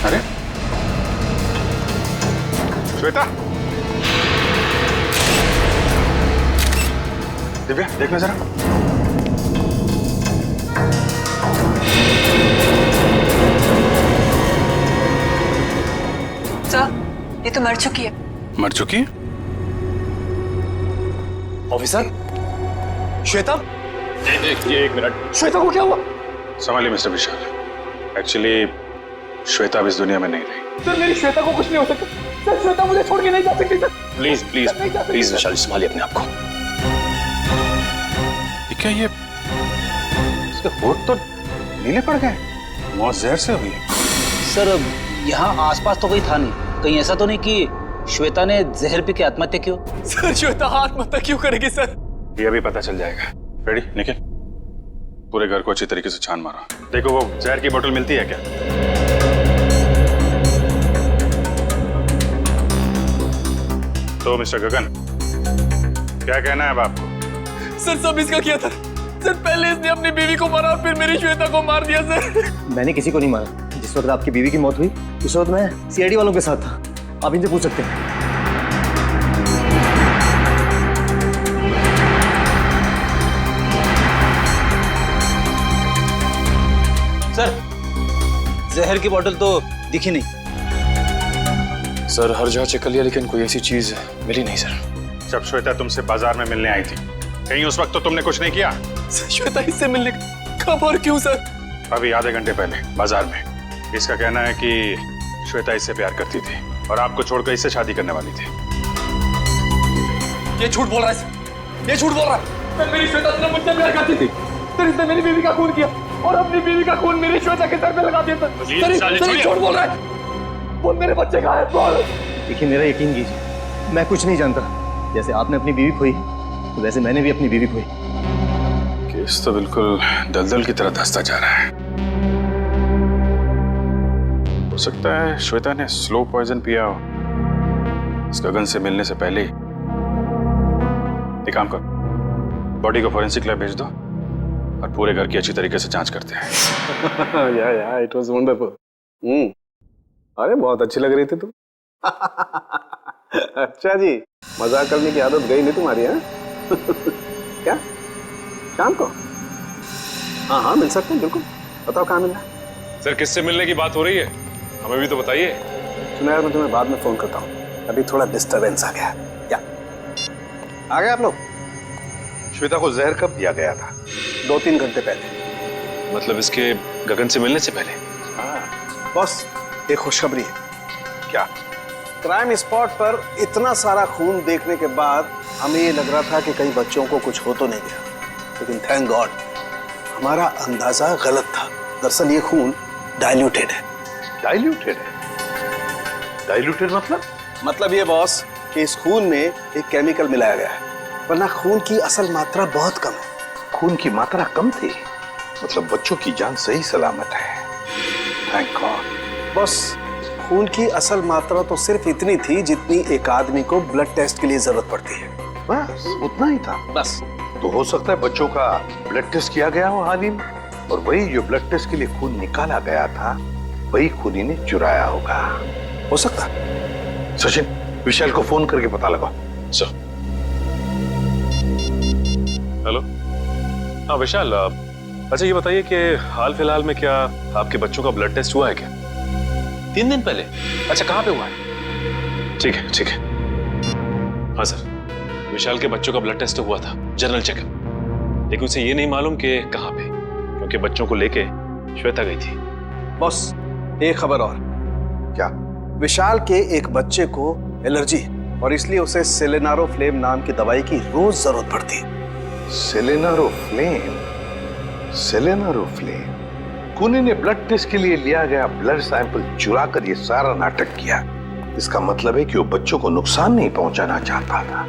Speaker 2: अरे श्वेता, दिव्या देखना जरा।
Speaker 12: सर, ये तो मर चुकी है।
Speaker 2: मर चुकी है?
Speaker 15: ऑफिसर, श्वेता?
Speaker 2: ये एक मिनट।
Speaker 15: श्वेता को क्या हुआ?
Speaker 2: संभालिए मिस्टर विशाल। एक्चुअली श्वेता अब इस दुनिया में नहीं रही।
Speaker 15: सर, मेरी श्वेता को कुछ नहीं हो सकता। सर, श्वेता मुझे छोड़ के नहीं जा सकती। सर
Speaker 2: प्लीज प्लीज प्लीज विशाल, संभालिए अपने आप को। क्या ये इसके होठ तो नीले पड़ गए, मौत जहर से हुई है।
Speaker 1: सर, यहाँ आसपास तो कोई था नहीं। कहीं ऐसा तो नहीं कि श्वेता ने जहर पी के आत्महत्या क्यों?
Speaker 15: सर, श्वेता आत्महत्या क्यों करेगी सर?
Speaker 2: ये अभी पता चल जाएगा। रेडी निखिल, पूरे घर को अच्छी तरीके से छान मारो। देखो वो जहर की बोतल मिलती है क्या? तो मिस्टर गगन, क्या कहना है अब आपको?
Speaker 15: सर, सब इसका किया था। सर, पहले इसने अपनी बीवी को मारा और फिर मेरी श्वेता को मार दिया सर।
Speaker 3: मैंने किसी को नहीं मारा। जिस वक्त आपकी बीवी की मौत हुई उस वक्त मैं सीआईडी वालों के साथ था। आप इनसे पूछ सकते हैं।
Speaker 1: सर, जहर की बोतल तो दिखी नहीं।
Speaker 10: सर, हर जगह चेक कर लिया लेकिन कोई ऐसी चीज मिली नहीं सर।
Speaker 2: जब श्वेता तुमसे बाजार में मिलने आई थी, कहीं उस वक्त तो तुमने कुछ नहीं किया?
Speaker 15: श्वेता इससे मिलने कब और क्यों सर?
Speaker 2: अभी आधे घंटे पहले बाजार में। इसका कहना है कि श्वेता इससे प्यार करती थी और आपको छोड़कर इससे शादी करने वाली थी।
Speaker 15: ये झूठ बोल रहा है सर, ये झूठ बोल रहा है। सर, मेरी श्वेता सिर्फ मुझसे प्यार करती थी। सर, इसने मेरी बीवी का खून किया और अपनी बीवी का खून मेरी श्वेता के सर पे लगा दिया सर। सर, झूठ बोल रहा है। बोल, मेरे बच्चे कहाँ हैं? बोल।
Speaker 3: देखिए, मेरा यकीन कीजिए, मैं कुछ नहीं जानता। जैसे आपने अपनी बीवी खोई तो वैसे मैंने भी अपनी बीवी खोई।
Speaker 2: केस तो बिल्कुल दलदल की तरह धंसता जा रहा है। हो सकता है श्वेता ने स्लो पॉइजन पिया हो इस गगन से मिलने से पहले ही। एक काम करो, बॉडी को फोरेंसिक लैब भेज दो और पूरे घर की अच्छी तरीके से जांच करते हैं।
Speaker 8: या इट वाज वंडरफुल। अरे बहुत अच्छी लग रही थी तुम। अच्छा जी, मजाक करने की आदत गई नहीं तुम्हारी? है क्या शाम को? हाँ मिल सकते हैं, बिल्कुल। बताओ कहाँ मिलना है?
Speaker 4: सर, किससे मिलने की बात हो रही है? हमें भी तो बताइए।
Speaker 8: सुनो यार, मैं तुम्हें बाद में फोन करता हूँ, अभी थोड़ा डिस्टर्बेंस आ गया। क्या आ गए आप लोग?
Speaker 9: श्वेता को जहर कब दिया गया था?
Speaker 8: 2-3 घंटे पहले।
Speaker 4: मतलब इसके गगन से मिलने से पहले?
Speaker 8: हाँ बॉस, एक खुशखबरी है।
Speaker 9: क्या?
Speaker 8: क्राइम स्पॉट पर इतना सारा खून देखने के बाद हमें ये लग रहा था कि कई बच्चों को कुछ हो तो नहीं गया, लेकिन थैंक गॉड हमारा अंदाजा गलत था। दरअसल ये खून डाइल्यूटेड है।
Speaker 9: डाइल्यूटेड है? डाइल्यूटेड मतलब?
Speaker 8: मतलब ये बॉस कि इस खून में एक केमिकल मिलाया गया है,
Speaker 3: वरना खून की असल मात्रा बहुत कम है।
Speaker 9: खून की मात्रा कम थी, मतलब बच्चों की जान सही सलामत है। Thank God.
Speaker 3: बस खून की असल मात्रा तो सिर्फ इतनी थी जितनी एक आदमी को ब्लड टेस्ट के लिए जरूरत पड़ती है।
Speaker 9: बस उतना ही था।
Speaker 3: बस
Speaker 9: तो हो सकता है बच्चों का ब्लड टेस्ट किया गया हो हाल ही में, और वही जो ब्लड टेस्ट के लिए खून निकाला गया था वही खूनी ने चुराया होगा।
Speaker 3: हो सकता।
Speaker 9: सचिन, विशाल को फोन करके पता लगाओ।
Speaker 4: सर। हेलो। हाँ विशाल, अच्छा ये बताइए कि हाल फिलहाल में क्या आपके बच्चों का ब्लड टेस्ट हुआ है क्या? 3 दिन पहले? अच्छा, कहाँ पे हुआ है? ठीक है ठीक है। हाँ सर, विशाल के बच्चों का ब्लड टेस्ट हुआ था, जनरल चेकअप, लेकिन उसे ये नहीं मालूम कि कहाँ पे, क्योंकि बच्चों को लेके श्वेता गई थी।
Speaker 3: बॉस, एक खबर और।
Speaker 9: क्या?
Speaker 3: विशाल के एक बच्चे को एलर्जी है और इसलिए उसे सेलेनारोफ्लेम नाम की दवाई की रोज जरूरत पड़ती है।
Speaker 9: सेलेनारोफ्लेम? सेलेनारोफ्लेम? खूनी ने ब्लड टेस्ट के लिए लिया गया ब्लड सैंपल चुरा कर ये सारा नाटक किया। इसका मतलब है कि वो बच्चों को नुकसान नहीं पहुंचाना चाहता था,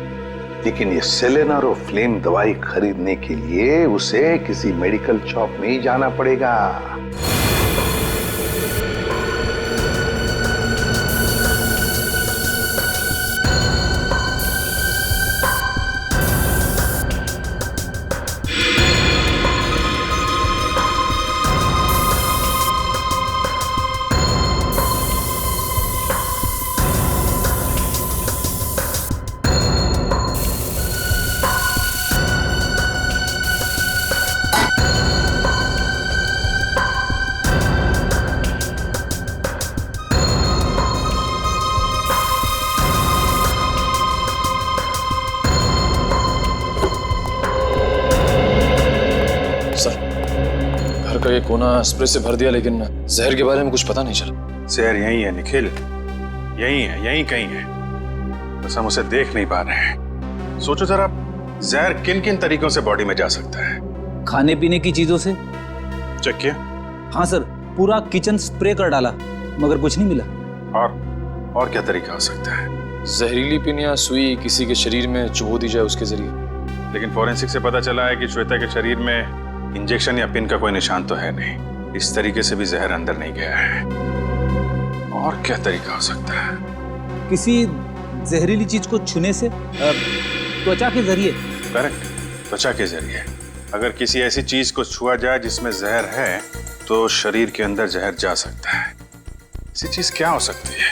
Speaker 9: लेकिन ये सेलेनारोफ्लेम दवाई खरीदने के लिए उसे किसी मेडिकल शॉप में ही जाना पड़ेगा।
Speaker 10: का ये कोना स्प्रे से भर दिया, लेकिन जहर के बारे में कुछ पता नहीं चला।
Speaker 2: जहर यही है निखिल, यही है, यही कहीं है, बस हम उसे देख नहीं पा रहे हैं। सोचो जरा, जहर किन किन तरीकों से बॉडी में जा सकता है?
Speaker 1: खाने पीने की चीजों से।
Speaker 2: चेक किया?
Speaker 1: हाँ सर, पूरा किचन स्प्रे कर डाला मगर कुछ नहीं मिला।
Speaker 2: और क्या तरीका हो सकता है?
Speaker 10: जहरीली पिन या सुई किसी के शरीर में चुभो दी जाए उसके जरिए।
Speaker 2: लेकिन फॉरेंसिक से पता चला है कि श्वेता के शरीर में इंजेक्शन या पिन का कोई निशान तो है नहीं। इस तरीके से भी जहर अंदर नहीं गया है। और क्या तरीका हो सकता है?
Speaker 1: किसी जहरीली चीज को छूने से, त्वचा के जरिए।
Speaker 2: करेक्ट, त्वचा के जरिए। अगर किसी ऐसी चीज को छुआ जाए जिसमें जहर है तो शरीर के अंदर जहर जा सकता है। ऐसी चीज क्या हो सकती है?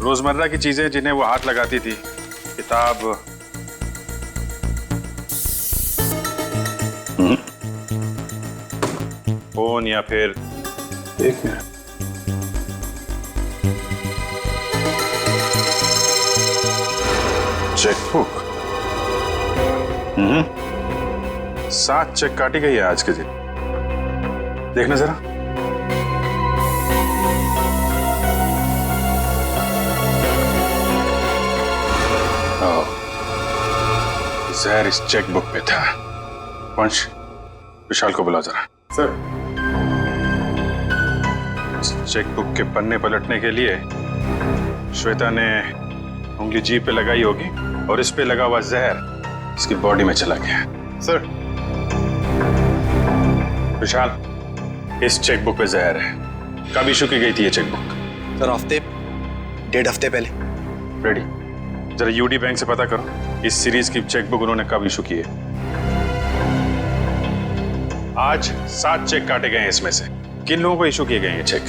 Speaker 2: रोजमर्रा की चीजें जिन्हें वो हाथ लगाती थी, किताब, फोन, या फिर एक मिनट, चेकबुक। 7 चेक काटी गई है आज के दिन। देखना जरा। जहर इस चेकबुक पे था। वंश, विशाल को बुलाओ जरा।
Speaker 8: सर।
Speaker 2: चेकबुक के पन्ने पलटने के लिए श्वेता ने उंगली जीभ पे लगाई होगी और इस पे लगा हुआ जहर इसकी बॉडी में चला गया।
Speaker 8: सर।
Speaker 2: विशाल, इस चेकबुक पे जहर है। कब इशू की गई थी ये चेकबुक?
Speaker 17: सर, 1.5 हफ्ते पहले।
Speaker 2: रेडी, जरा यूडी बैंक से पता करो इस सीरीज की चेकबुक उन्होंने कब इशू की है। आज 7 चेक काटे गए हैं, इसमें से किन लोगों को इशू किए गए हैं चेक?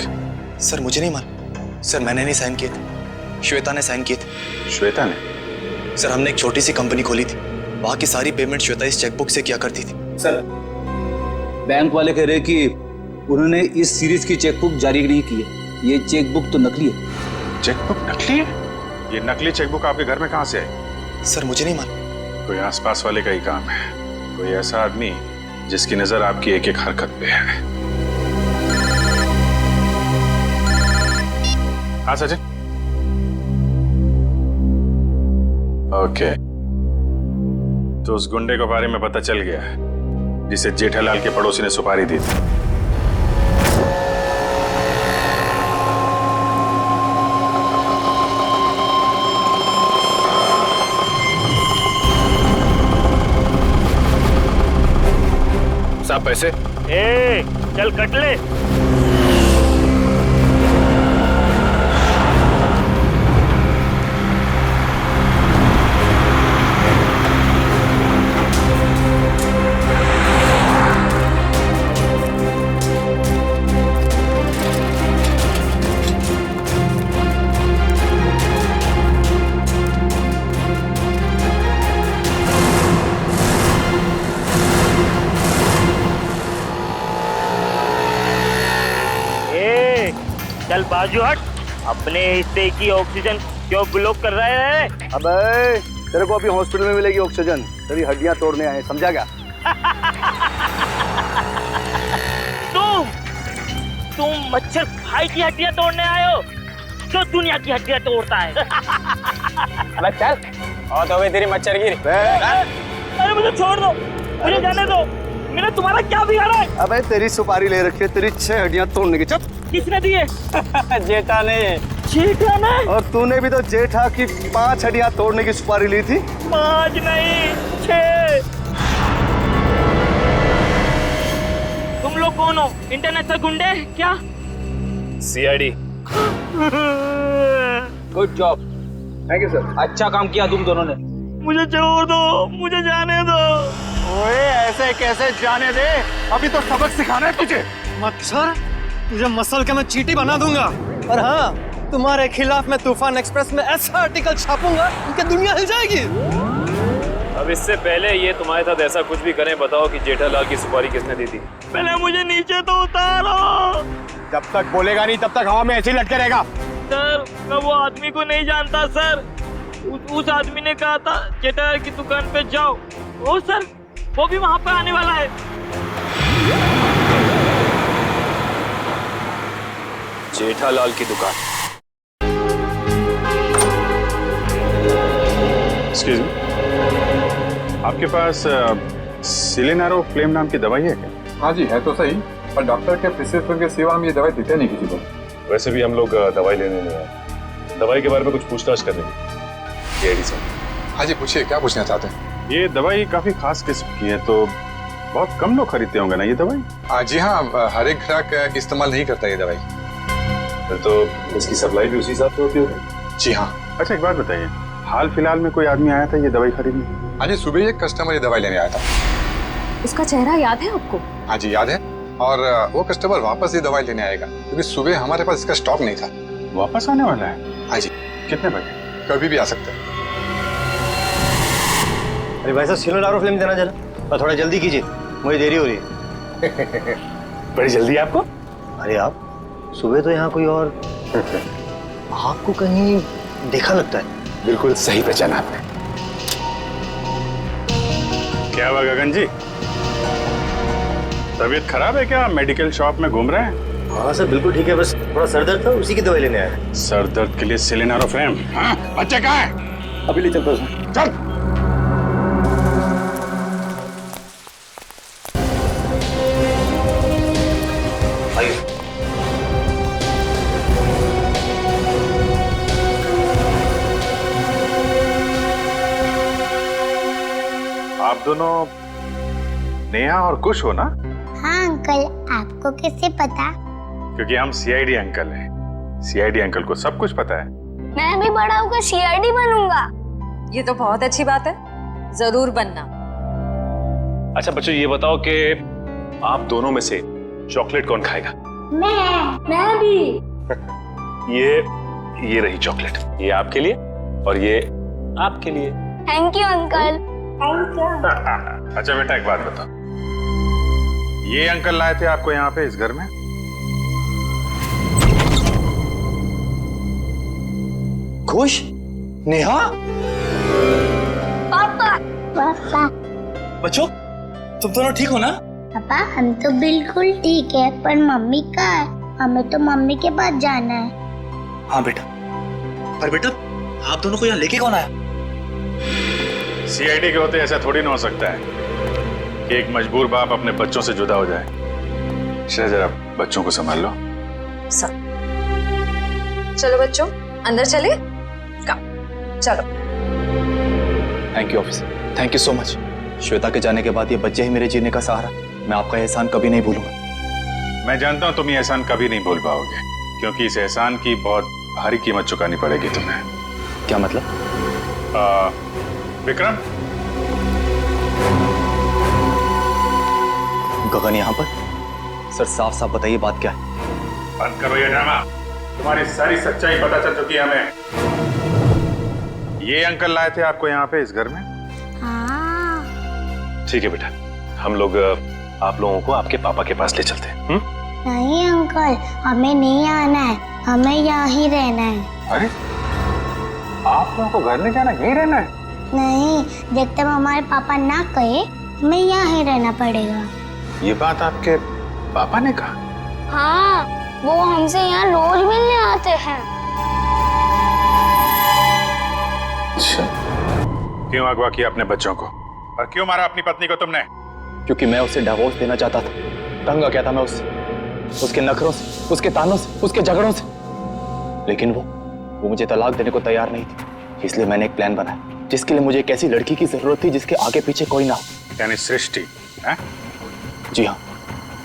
Speaker 17: सर मुझे नहीं मालूम। सर मैंने नहीं साइन किए थे, श्वेता ने साइन किए थे।
Speaker 2: श्वेता ने?
Speaker 17: सर हमने एक छोटी सी कंपनी खोली थी, वहां की सारी पेमेंट श्वेता इस चेकबुक से किया करती थी।
Speaker 1: सर, बैंक वाले कह रहे कि उन्होंने इस सीरीज की चेकबुक जारी नहीं की है। ये चेकबुक तो नकली है।
Speaker 2: चेकबुक नकली है? ये नकली चेकबुक आपके घर में कहां से आई?
Speaker 17: सर मुझे नहीं मालूम।
Speaker 2: कोई आसपास वाले का ही काम है, कोई ऐसा आदमी जिसकी नजर आपकी एक एक हरकत पे है। हाँ सचिन। ओके, तो उस गुंडे के बारे में पता चल गया है जिसे जेठालाल के पड़ोसी ने सुपारी दी थी।
Speaker 10: पैसे?
Speaker 16: ए, चल कट ले। चल बाजू हट, अपने हिस्से की ऑक्सीजन क्यों ब्लॉक कर रहे हैं?
Speaker 3: अबे तेरे को अभी हॉस्पिटल में मिलेगी ऑक्सीजन, तेरी हड्डियां तोड़ने आए, समझा क्या?
Speaker 16: तुम मच्छर भाई की हड्डियां तोड़ने आए हो, जो दुनिया की हड्डियां तोड़ता है।
Speaker 5: अबे चल, और तो तेरी मच्छर गिरी।
Speaker 16: अरे मुझे छोड़ दो, मुझे जाने दो, मैंने तुम्हारा क्या बिगाड़ा है?
Speaker 3: अबे तेरी सुपारी ले रखी है, तेरी 6 हड्डियां तोड़ने की। चुप।
Speaker 16: किसने दिए?
Speaker 5: जेठा ने।
Speaker 16: जेठा ने?
Speaker 3: और तूने भी तो जेठा की 5 हड्डियां तोड़ने की सुपारी ली थी।
Speaker 16: 5 नहीं 6। तुम लोग कौन हो? इंटरनेशनल गुंडे क्या?
Speaker 10: CID.
Speaker 5: Good job, thank you sir. अच्छा काम किया तुम दोनों ने।
Speaker 16: मुझे छोड़ दो, मुझे जाने दो।
Speaker 8: ओए ऐसे कैसे जाने दे, अभी तो सबक सिखाना है तुझे।
Speaker 5: मच्छर, तुझे मसल के मैं चींटी बना दूंगा। और हाँ, तुम्हारे खिलाफ मैं तूफान एक्सप्रेस में ऐसा आर्टिकल छापूंगा कि दुनिया हिल जाएगी।
Speaker 10: अब इससे पहले ये तुम्हारे साथ ऐसा कुछ भी करें, बताओ कि जेठालाल की सुपारी किसने दी थी?
Speaker 16: पहले मुझे नीचे तो उतारो।
Speaker 8: जब तक बोलेगा नहीं तब तक हवा में ऐसे ही लटके रहेगा।
Speaker 16: सर, मैं वो आदमी को नहीं जानता सर। उस आदमी ने कहा था जेठालाल की दुकान पे जाओ। ओ सर, वो भी वहाँ पे आने वाला है।
Speaker 10: जेठालाल की दुकान?
Speaker 2: एक्सक्यूज मी, आपके पास सिलेनारो फ्लेम नाम की दवाई है क्या?
Speaker 18: हाँ जी, है तो सही, पर डॉक्टर के प्रिस्क्रिप्शन के सिवा हम ये दवाई देते नहीं किसी को।
Speaker 4: वैसे भी हम लोग दवाई लेने नहीं आए, दवाई के बारे में कुछ पूछताछ करने की।
Speaker 18: हाँ जी, पूछिए, क्या पूछना चाहते हैं?
Speaker 2: ये दवाई काफी खास किस्म की है, तो बहुत कम लोग खरीदते होंगे ना ये दवाई?
Speaker 18: जी हाँ, हर एक ग्राहक इस्तेमाल नहीं करता ये दवाई।
Speaker 4: तो इसकी सप्लाई भी उसी हिसाब से होती होगी?
Speaker 18: जी हाँ।
Speaker 2: अच्छा एक बात बताइए, हाल फिलहाल में कोई आदमी आया था ये दवाई खरीदने?
Speaker 18: हाँ जी, सुबह एक कस्टमर ये दवाई लेने आया था।
Speaker 12: उसका चेहरा याद है आपको?
Speaker 18: हाँ जी याद है, और वो कस्टमर वापस ये दवाई लेने आएगा, क्योंकि सुबह हमारे पास इसका स्टॉक नहीं था।
Speaker 2: वापस आने वाला है?
Speaker 18: हाँ जी।
Speaker 2: कितने बजे?
Speaker 18: कभी भी आ सकता है।
Speaker 14: अरे भाई साहब, सिलेनारो फिल्म देना जरा, और थोड़ा जल्दी कीजिए, मुझे देरी हो रही है।
Speaker 2: बड़ी जल्दी है आपको?
Speaker 14: अरे आप सुबह तो यहाँ कोई और आपको कहीं देखा लगता है।
Speaker 2: बिल्कुल सही पहचाना आपने। क्या हुआ गगन जी, तबीयत खराब है क्या? मेडिकल शॉप में घूम रहे हैं?
Speaker 14: हाँ सर, बिल्कुल ठीक है, बस थोड़ा सर दर्द था, उसी की दवाई लेने आया।
Speaker 2: सर दर्द के लिए सिलेनारो फ्लेम? हाँ, बच्चे कहाँ है?
Speaker 14: अभी ले चलता हूँ।
Speaker 2: चल। आप दोनों नेहा और कुश हो ना?
Speaker 6: हाँ अंकल, आपको कैसे पता?
Speaker 2: क्योंकि हम सीआईडी अंकल हैं। सीआईडी अंकल को सब कुछ पता है।
Speaker 6: मैं भी बड़ा होकर सीआईडी बनूंगा।
Speaker 12: ये तो बहुत अच्छी बात है, जरूर बनना।
Speaker 4: अच्छा बच्चों, ये बताओ कि आप दोनों में से चॉकलेट कौन खाएगा?
Speaker 6: मैं भी।
Speaker 4: ये रही चॉकलेट, ये आपके लिए और ये आपके लिए।
Speaker 6: Thank you uncle. Thank you.
Speaker 2: अच्छा बेटा, एक बात बताओ, ये अंकल लाए थे आपको यहाँ पे इस घर में?
Speaker 14: खुश? नेहा?
Speaker 6: पापा। पापा।
Speaker 17: बच्चों, तुम दोनों ठीक हो ना?
Speaker 6: पापा, हम तो बिल्कुल ठीक है, पर मम्मी कहाँ है? हमें तो मम्मी के पास जाना है।
Speaker 17: हाँ बेटा, पर बेटा आप दोनों को यहाँ लेके कौन आया?
Speaker 2: सीआईडी के होते ऐसा थोड़ी ना हो सकता है कि एक मजबूर बाप अपने बच्चों से जुदा हो जाए। जरा बच्चों को संभाल लो।
Speaker 12: चलो बच्चों, अंदर चले। चलो।
Speaker 17: Thank you officer, thank you so much. Shweta के जाने के बाद ये बच्चे ही मेरे जीने का सहारा। मैं आपका एहसान कभी नहीं भूलूंगा।
Speaker 2: मैं जानता हूं तुम ये एहसान कभी नहीं भूल पाओगे, क्योंकि इस एहसान की बहुत भारी कीमत चुकानी पड़ेगी तुम्हें।
Speaker 17: क्या मतलब?
Speaker 2: विक्रम,
Speaker 17: गगन यहाँ पर? सर साफ साफ बताइए बात क्या है?
Speaker 2: बंद करो ये ड्रामा। तुम्हारी सारी सच्चाई पता चल चुकी है हमें। ये अंकल लाए थे आपको यहाँ पे इस घर में?
Speaker 4: ठीक है बेटा, हम लोग आप लोगों को आपके पापा के पास ले चलते हैं।
Speaker 6: नहीं अंकल, हमें नहीं आना है, हमें यहाँ ही रहना है।
Speaker 2: अरे आप लोगों को घर नहीं जाना, यहीं रहना है?
Speaker 6: नहीं, जब तक हमारे पापा ना कहे हमें यहाँ ही रहना पड़ेगा।
Speaker 2: ये बात आपके पापा ने कहा?
Speaker 6: हाँ, वो हमसे यहाँ रोज मिलने आते हैं।
Speaker 2: अच्छा, क्यों अगवा किया अपने बच्चों को और क्यों मारा अपनी पत्नी को तुमने?
Speaker 17: क्योंकि मैं उसे डिवोर्स देना चाहता था। तंग आ गया था मैं उससे, उसके नखरों से, उसके तानों से, उसके झगड़ों से। लेकिन वो मुझे तलाक देने को तैयार नहीं थी। इसलिए मैंने एक प्लान बनाया जिसके लिए मुझे एक ऐसी लड़की की जरूरत थी जिसके आगे पीछे कोई ना हो।
Speaker 2: यानी सृष्टि?
Speaker 17: जी हाँ,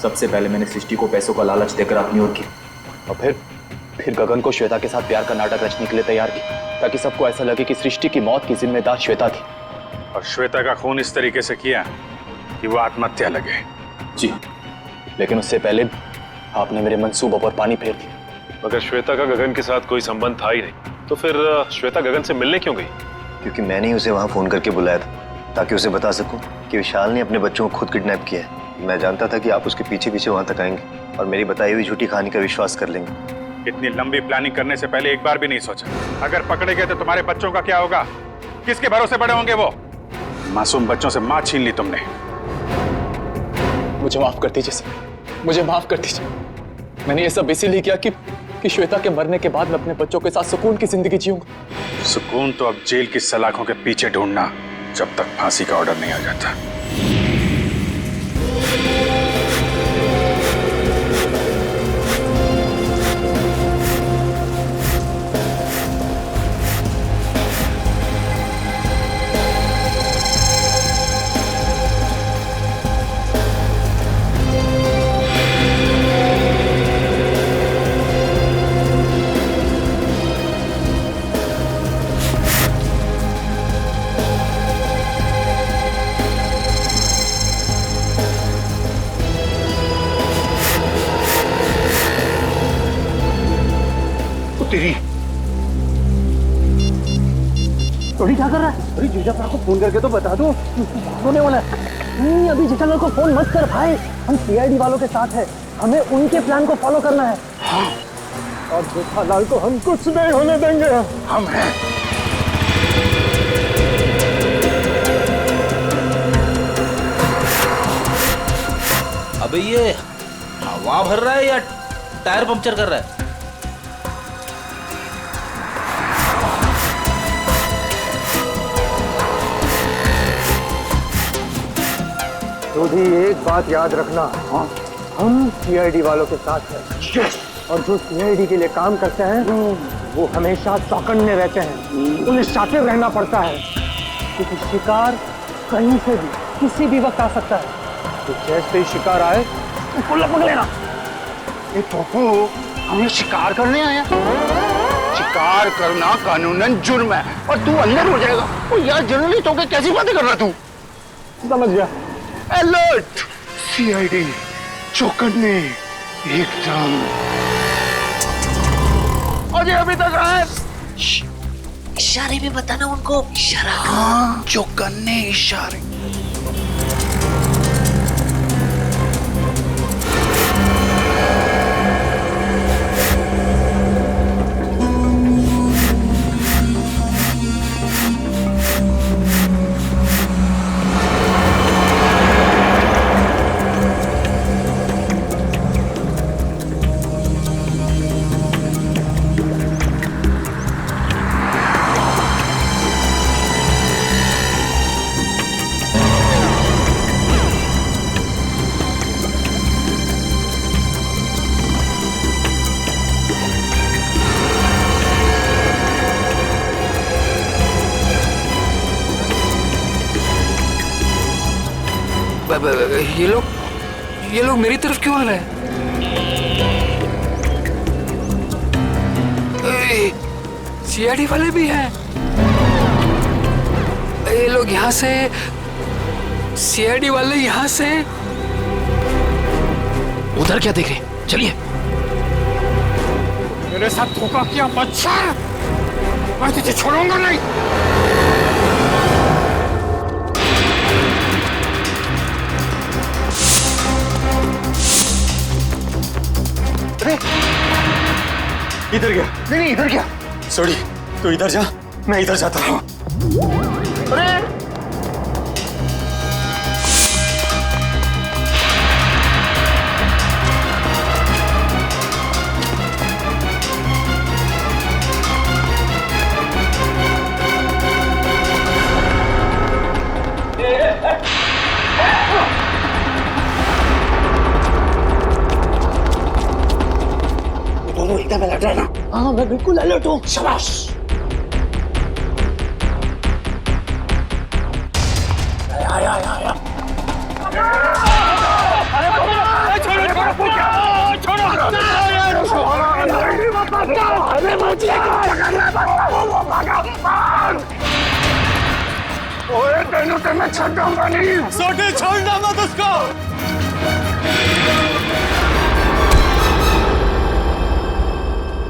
Speaker 17: सबसे पहले मैंने सृष्टि को पैसों का लालच देकर अपनी ओर की, और फिर गगन को श्वेता के साथ प्यार का नाटक रचने के लिए तैयार किया, ताकि सबको ऐसा लगे कि सृष्टि की मौत की जिम्मेदार श्वेता थी।
Speaker 2: और श्वेता का खून इस तरीके से किया कि वो आत्महत्या लगे?
Speaker 17: जी, लेकिन उससे पहले आपने मेरे मंसूबों पर पानी फेर दिया।
Speaker 4: अगर श्वेता का गगन के साथ कोई संबंध था ही नहीं, तो फिर श्वेता गगन से मिलने क्यों गई?
Speaker 19: क्योंकि मैंने ही उसे वहां फोन करके बुलाया था, ताकि उसे बता सकूं कि विशाल ने अपने बच्चों को खुद किडनैप किया है। मैं जानता था कि आप उसके पीछे पीछे वहां तक आएंगे और मेरी बताई हुई झूठी कहानी का विश्वास कर लेंगे।
Speaker 2: इतनी लंबी प्लानिंग करने से पहले एक बार भी नहीं सोचा, अगर पकड़े गए तो तुम्हारे बच्चों का क्या होगा? किसके भरोसे बड़े होंगे वो? मासूम बच्चों से मां छीन ली तुमने।
Speaker 17: मुझे माफ कर दीजिए सर, मुझे माफ कर दीजिए। मैंने ये सब इसीलिए किया कि श्वेता के मरने के बाद मैं अपने बच्चों के साथ सुकून की जिंदगी जीऊंगा।
Speaker 2: सुकून तो अब जेल की सलाखों के पीछे ढूंढना, जब तक फांसी का ऑर्डर नहीं आ जाता।
Speaker 5: टोनी क्या कर रहा है? अरे जीजाफर को फोन करके तो बता दो, होने वाला है। नहीं, अभी जीजाफर को फोन मत कर भाई, हम सीआईडी वालों के साथ हैं, हमें उनके प्लान को फॉलो करना है। हाँ। और जेठालाल को हम कुछ नहीं होने देंगे।
Speaker 2: हम हैं।
Speaker 1: अबे ये हवा भर रहा है या टायर पंक्चर कर रहा है?
Speaker 5: तो भी एक बात याद रखना, हाँ, हम सीआईडी वालों के साथ हैं। और जो सीआईडी के लिए काम करते हैं वो हमेशा चौकन्ने रहते हैं, उन्हें शातिर रहना पड़ता है, क्योंकि शिकार कहीं से भी किसी भी वक्त आ सकता है। तो जैसे ही शिकार आए उसको लपक लेना।
Speaker 8: ये टोपू हमें शिकार करने आया? शिकार करना कानूनन जुर्म है और तू अंदर हो जाएगा। ओ यार, जर्नलिस्ट होकर कैसी बातें कर रहा तू?
Speaker 5: समझ गया।
Speaker 8: अलर्ट, सीआईडी, चौकन्ने, एकदम। अजय अभी तक आए?
Speaker 20: इशारे में बताना उनको, इशारा।
Speaker 8: हाँ, चौकन्ने इशारे।
Speaker 20: ये लोग
Speaker 15: ये लोग मेरी तरफ क्यों आ रहे हैं? सीआईडी वाले भी हैं। ये लोग यहाँ से, सीआईडी वाले यहाँ से।
Speaker 16: उधर क्या देख रहे? चलिए।
Speaker 15: मेरे साथ धोखा किया बच्चा, मैं तुझे छोड़ूंगा नहीं।
Speaker 17: अरे इधर गया? नहीं इधर गया। सॉरी, तू इधर जा, मैं इधर जाता हूँ।
Speaker 15: अरे
Speaker 20: दोनों एकदम अलर्ट रहना। हाँ मैं बिल्कुल अलर्ट हूँ। शाबाश।
Speaker 15: मैं छोड़ूंगा नहीं। सोटे छोड़ना मत उसको।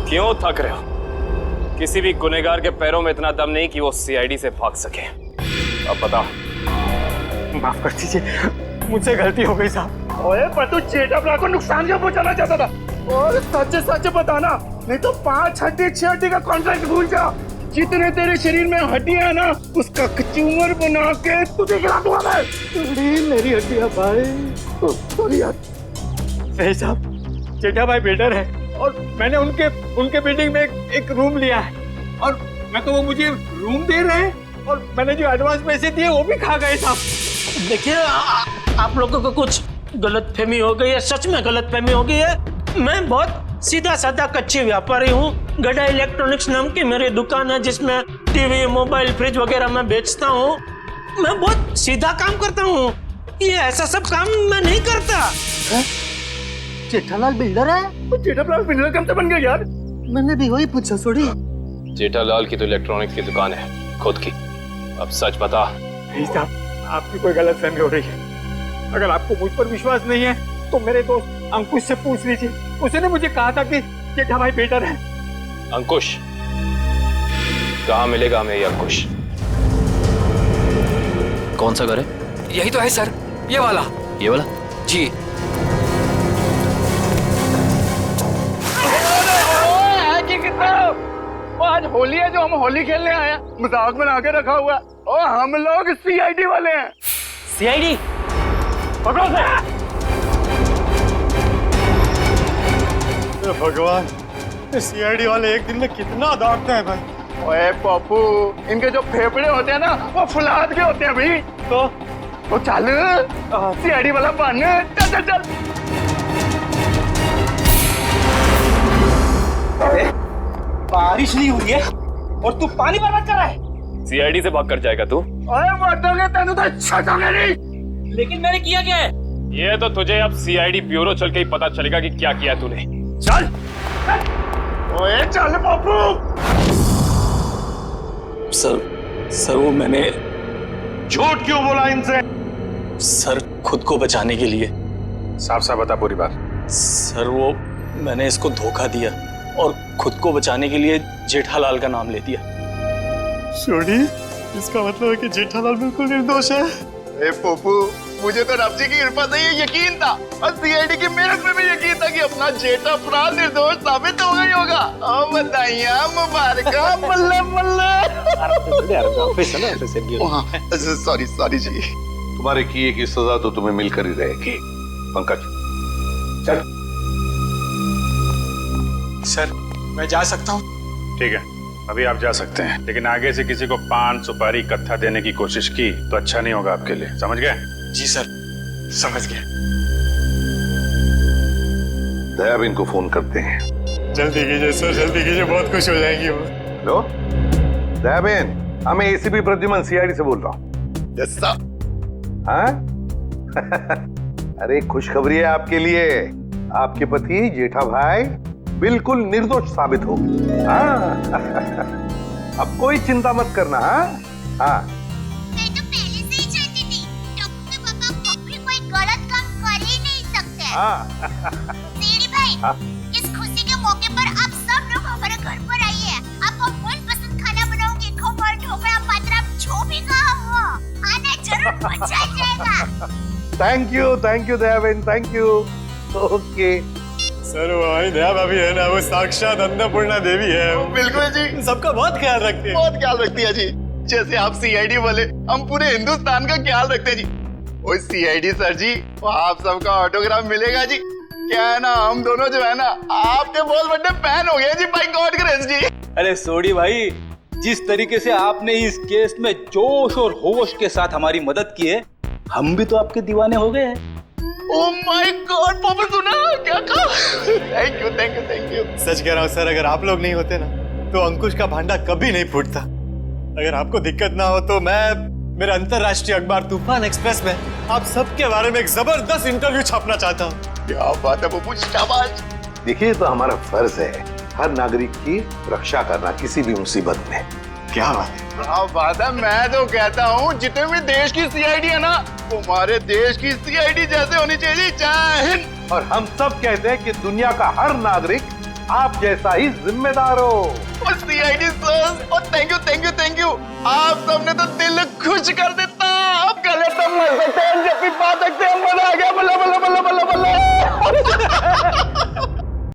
Speaker 10: क्यों थक रहे हो? किसी भी गुनहगार के पैरों में इतना दम नहीं कि वो सीआईडी से भाग सके। अब बताओ।
Speaker 15: माफ कर दीजिए, मुझसे गलती हो गई साहब। ओए पर तू जेठालाल को नुकसान क्यों पहुंचाना चाहता था? और सच सच बताना, नहीं तो 5 हड्डी 6 हड्डी का कॉन्ट्रैक्ट भूल जा। जितने तेरे शरीर में हड्डियां ना, उसका कचूमर बना के तुझे खिला दूंगा मैं। मेरी हड्डियां भाई। सॉरी यार। सही साहब, जेठा भाई बिल्डर है और मैंने उनके बिल्डिंग में एक रूम लिया है और मैं तो वो मुझे रूम दे रहे हैं और मैंने जो एडवांस पैसे दिए वो भी खा गए साहब।
Speaker 20: देखिए आप लोगों को कुछ गलतफहमी हो गई है, सच में गलतफहमी हो गई है। मैं बहुत सीधा साधा कच्ची व्यापारी हूँ। गड़ा इलेक्ट्रॉनिक्स नाम की मेरी दुकान है जिसमें टीवी, मोबाइल, फ्रिज वगैरह मैं बेचता हूँ। मैं बहुत सीधा काम करता हूँ, ये ऐसा सब काम मैं नहीं करता।
Speaker 15: जेठालाल बिल्डर है? जेठालाल बिल्डर कब से बन गया यार? मैंने भी वही पूछा। सॉरी।
Speaker 10: जेठालाल की तो इलेक्ट्रॉनिक्स की दुकान है खुद की। अब सच बता।
Speaker 15: नहीं साहब, आपकी कोई गलतफहमी हो रही है। अगर आपको मुझ पर विश्वास नहीं है तो मेरे दोस्त अंकुश से पूछ लीजिए। उसने मुझे कहा था कि जेठा भाई बेटर है।
Speaker 10: अंकुश? कहाँ मिलेगा हमें ये अंकुश?
Speaker 16: कौन सा घर है?
Speaker 15: यही तो है सर, ये वाला।
Speaker 16: ये वाला?
Speaker 15: जी। आज होली है जो हम होली खेलने आए हैं, मजाक बना के रखा हुआ है। और हम लोग सीआईडी वाले हैं।
Speaker 20: सीआईडी?
Speaker 15: पकड़ो से। भगवान, सीआईडी वाले एक दिन में कितना दागते हैं भाई। ओए पप्पू, इनके जो फेफड़े होते हैं ना वो फुलाद के होते हैं भाई। तो चल सीआईडी वाला बन। चल चल चल।
Speaker 17: बारिश नहीं हुई है और तू पानी बर्बाद कर रहा है।
Speaker 10: सीआईडी से भाग कर जाएगा तू?
Speaker 15: ओए मर्दोगे तेनू तो छटांगे नहीं।
Speaker 20: लेकिन मैंने किया क्या है?
Speaker 10: ये तो तुझे अब सीआईडी ब्यूरो चल के ही पता चलेगा कि क्या किया तूने।
Speaker 15: चल। ओए चल पप्पू।
Speaker 17: सर वो मैंने
Speaker 2: झूठ क्यों बोला इनसे?
Speaker 17: सर खुद को बचाने के लिए।
Speaker 2: साफ साफ बता पूरी बात।
Speaker 17: सर वो मैंने इसको धोखा दिया और खुद को बचाने के लिए जेठालाल का नाम ले दिया।
Speaker 15: छोड़ी, इसका मतलब है कि जेठालाल बिल्कुल निर्दोष है।
Speaker 8: ए पप्पू, मुझे तो रब जी की कृपा से ये यकीन था और सीआईडी की मेहनत में भी यकीन था कि अपना जेठा प्राण निर्दोष साबित हो गई होगा। और बधाइयां मुबारका। बल्ले बल्ले। सॉरी सॉरी जी।
Speaker 9: तुम्हारे किए की सजा तो तुम्हें मिलकर ही रहेगी। पंकज चल।
Speaker 17: सर मैं जा सकता हूँ?
Speaker 2: ठीक है, अभी आप जा सकते हैं, लेकिन आगे से किसी को पान सुपारी कत्था देने की कोशिश की तो अच्छा नहीं होगा आपके लिए। समझ गए?
Speaker 17: जी सर, समझ गए।
Speaker 9: दयाबेन को फोन करते हैं।
Speaker 15: जल्दी कीजिए सर, जल्दी कीजिए, बहुत खुश हो जाएंगी वो।
Speaker 9: हेलो दयाबेन, मैं एसीपी प्रद्युमन सीआईडी से बोल रहा हूँ।
Speaker 8: Yes sir.
Speaker 9: हाँ? अरे खुशखबरी है आपके लिए, आपके पति जेठा भाई बिल्कुल निर्दोष साबित हो गए। हाँ अब कोई चिंता मत करना। हाँ
Speaker 6: मैं तो पहले से ही जानती थी टप्पू के पापा कभी कोई गलत काम कर ही नहीं सकते। सीडी भाई, इस खुशी के मौके पर आप सब लोग हमारे घर पर आइए। आपको मनपसंद खाना बनाऊंगी, खमण, ढोकला, पात्रा, जो भी कहा वो आना जरूर, मजा आ जाएगा।
Speaker 9: थैंक यू दया बहन, थैंक यू। ओके
Speaker 8: सर वो हमारी दया भाभी है ना, वो साक्षात अन्नपूर्णा देवी है। बिल्कुल जी, सबका बहुत ख्याल रखती है। बहुत ख्याल रखती है जी, जैसे आप सीआईडी वाले हम पूरे हिंदुस्तान का ख्याल रखते हैं जी। ओ सीआईडी सर जी, वो आप सबका ऑटोग्राफ मिलेगा जी। क्या है ना, हम दोनों जो है ना आपके बहुत बड़े फैन हो गए जी, बाय गॉड ग्रेस जी।
Speaker 1: अरे सोडी भाई, जिस तरीके से आपने इस केस में जोश और होश के साथ हमारी मदद की है, हम भी तो आपके दीवाने हो गए हैं।
Speaker 8: ओह माय गॉड, पापा सुना क्या कहा? Thank you. सच कह रहा हूँ सर, अगर आप लोग नहीं होते ना तो अंकुश का भांडा कभी नहीं फूटता। अगर आपको दिक्कत ना हो तो मैं मेरे अंतरराष्ट्रीय अखबार तूफान एक्सप्रेस में आप सबके बारे में एक जबरदस्त इंटरव्यू छापना चाहता हूँ। क्या बात है बबू, शाबाश।
Speaker 9: देखिए तो हमारा फर्ज है हर नागरिक की रक्षा करना किसी भी मुसीबत में।
Speaker 8: क्या बात है, क्या बात है। मैं तो कहता हूँ जितने भी देश की सीआईडी है ना, वो हमारे देश की सीआईडी जैसे होनी चाहिए। जय हिंद।
Speaker 9: और हम सब कहते हैं कि दुनिया का हर नागरिक आप जैसा ही जिम्मेदार हो।
Speaker 8: और सीआईडी सर, और थैंक यू। आप सबने तो दिल खुश कर देता। आप गले तो मर सकते हैं, जब भी बात सकते हैं, मजा आ गया। बल्ला बल्ला बल्ला बल्ला बल्ला।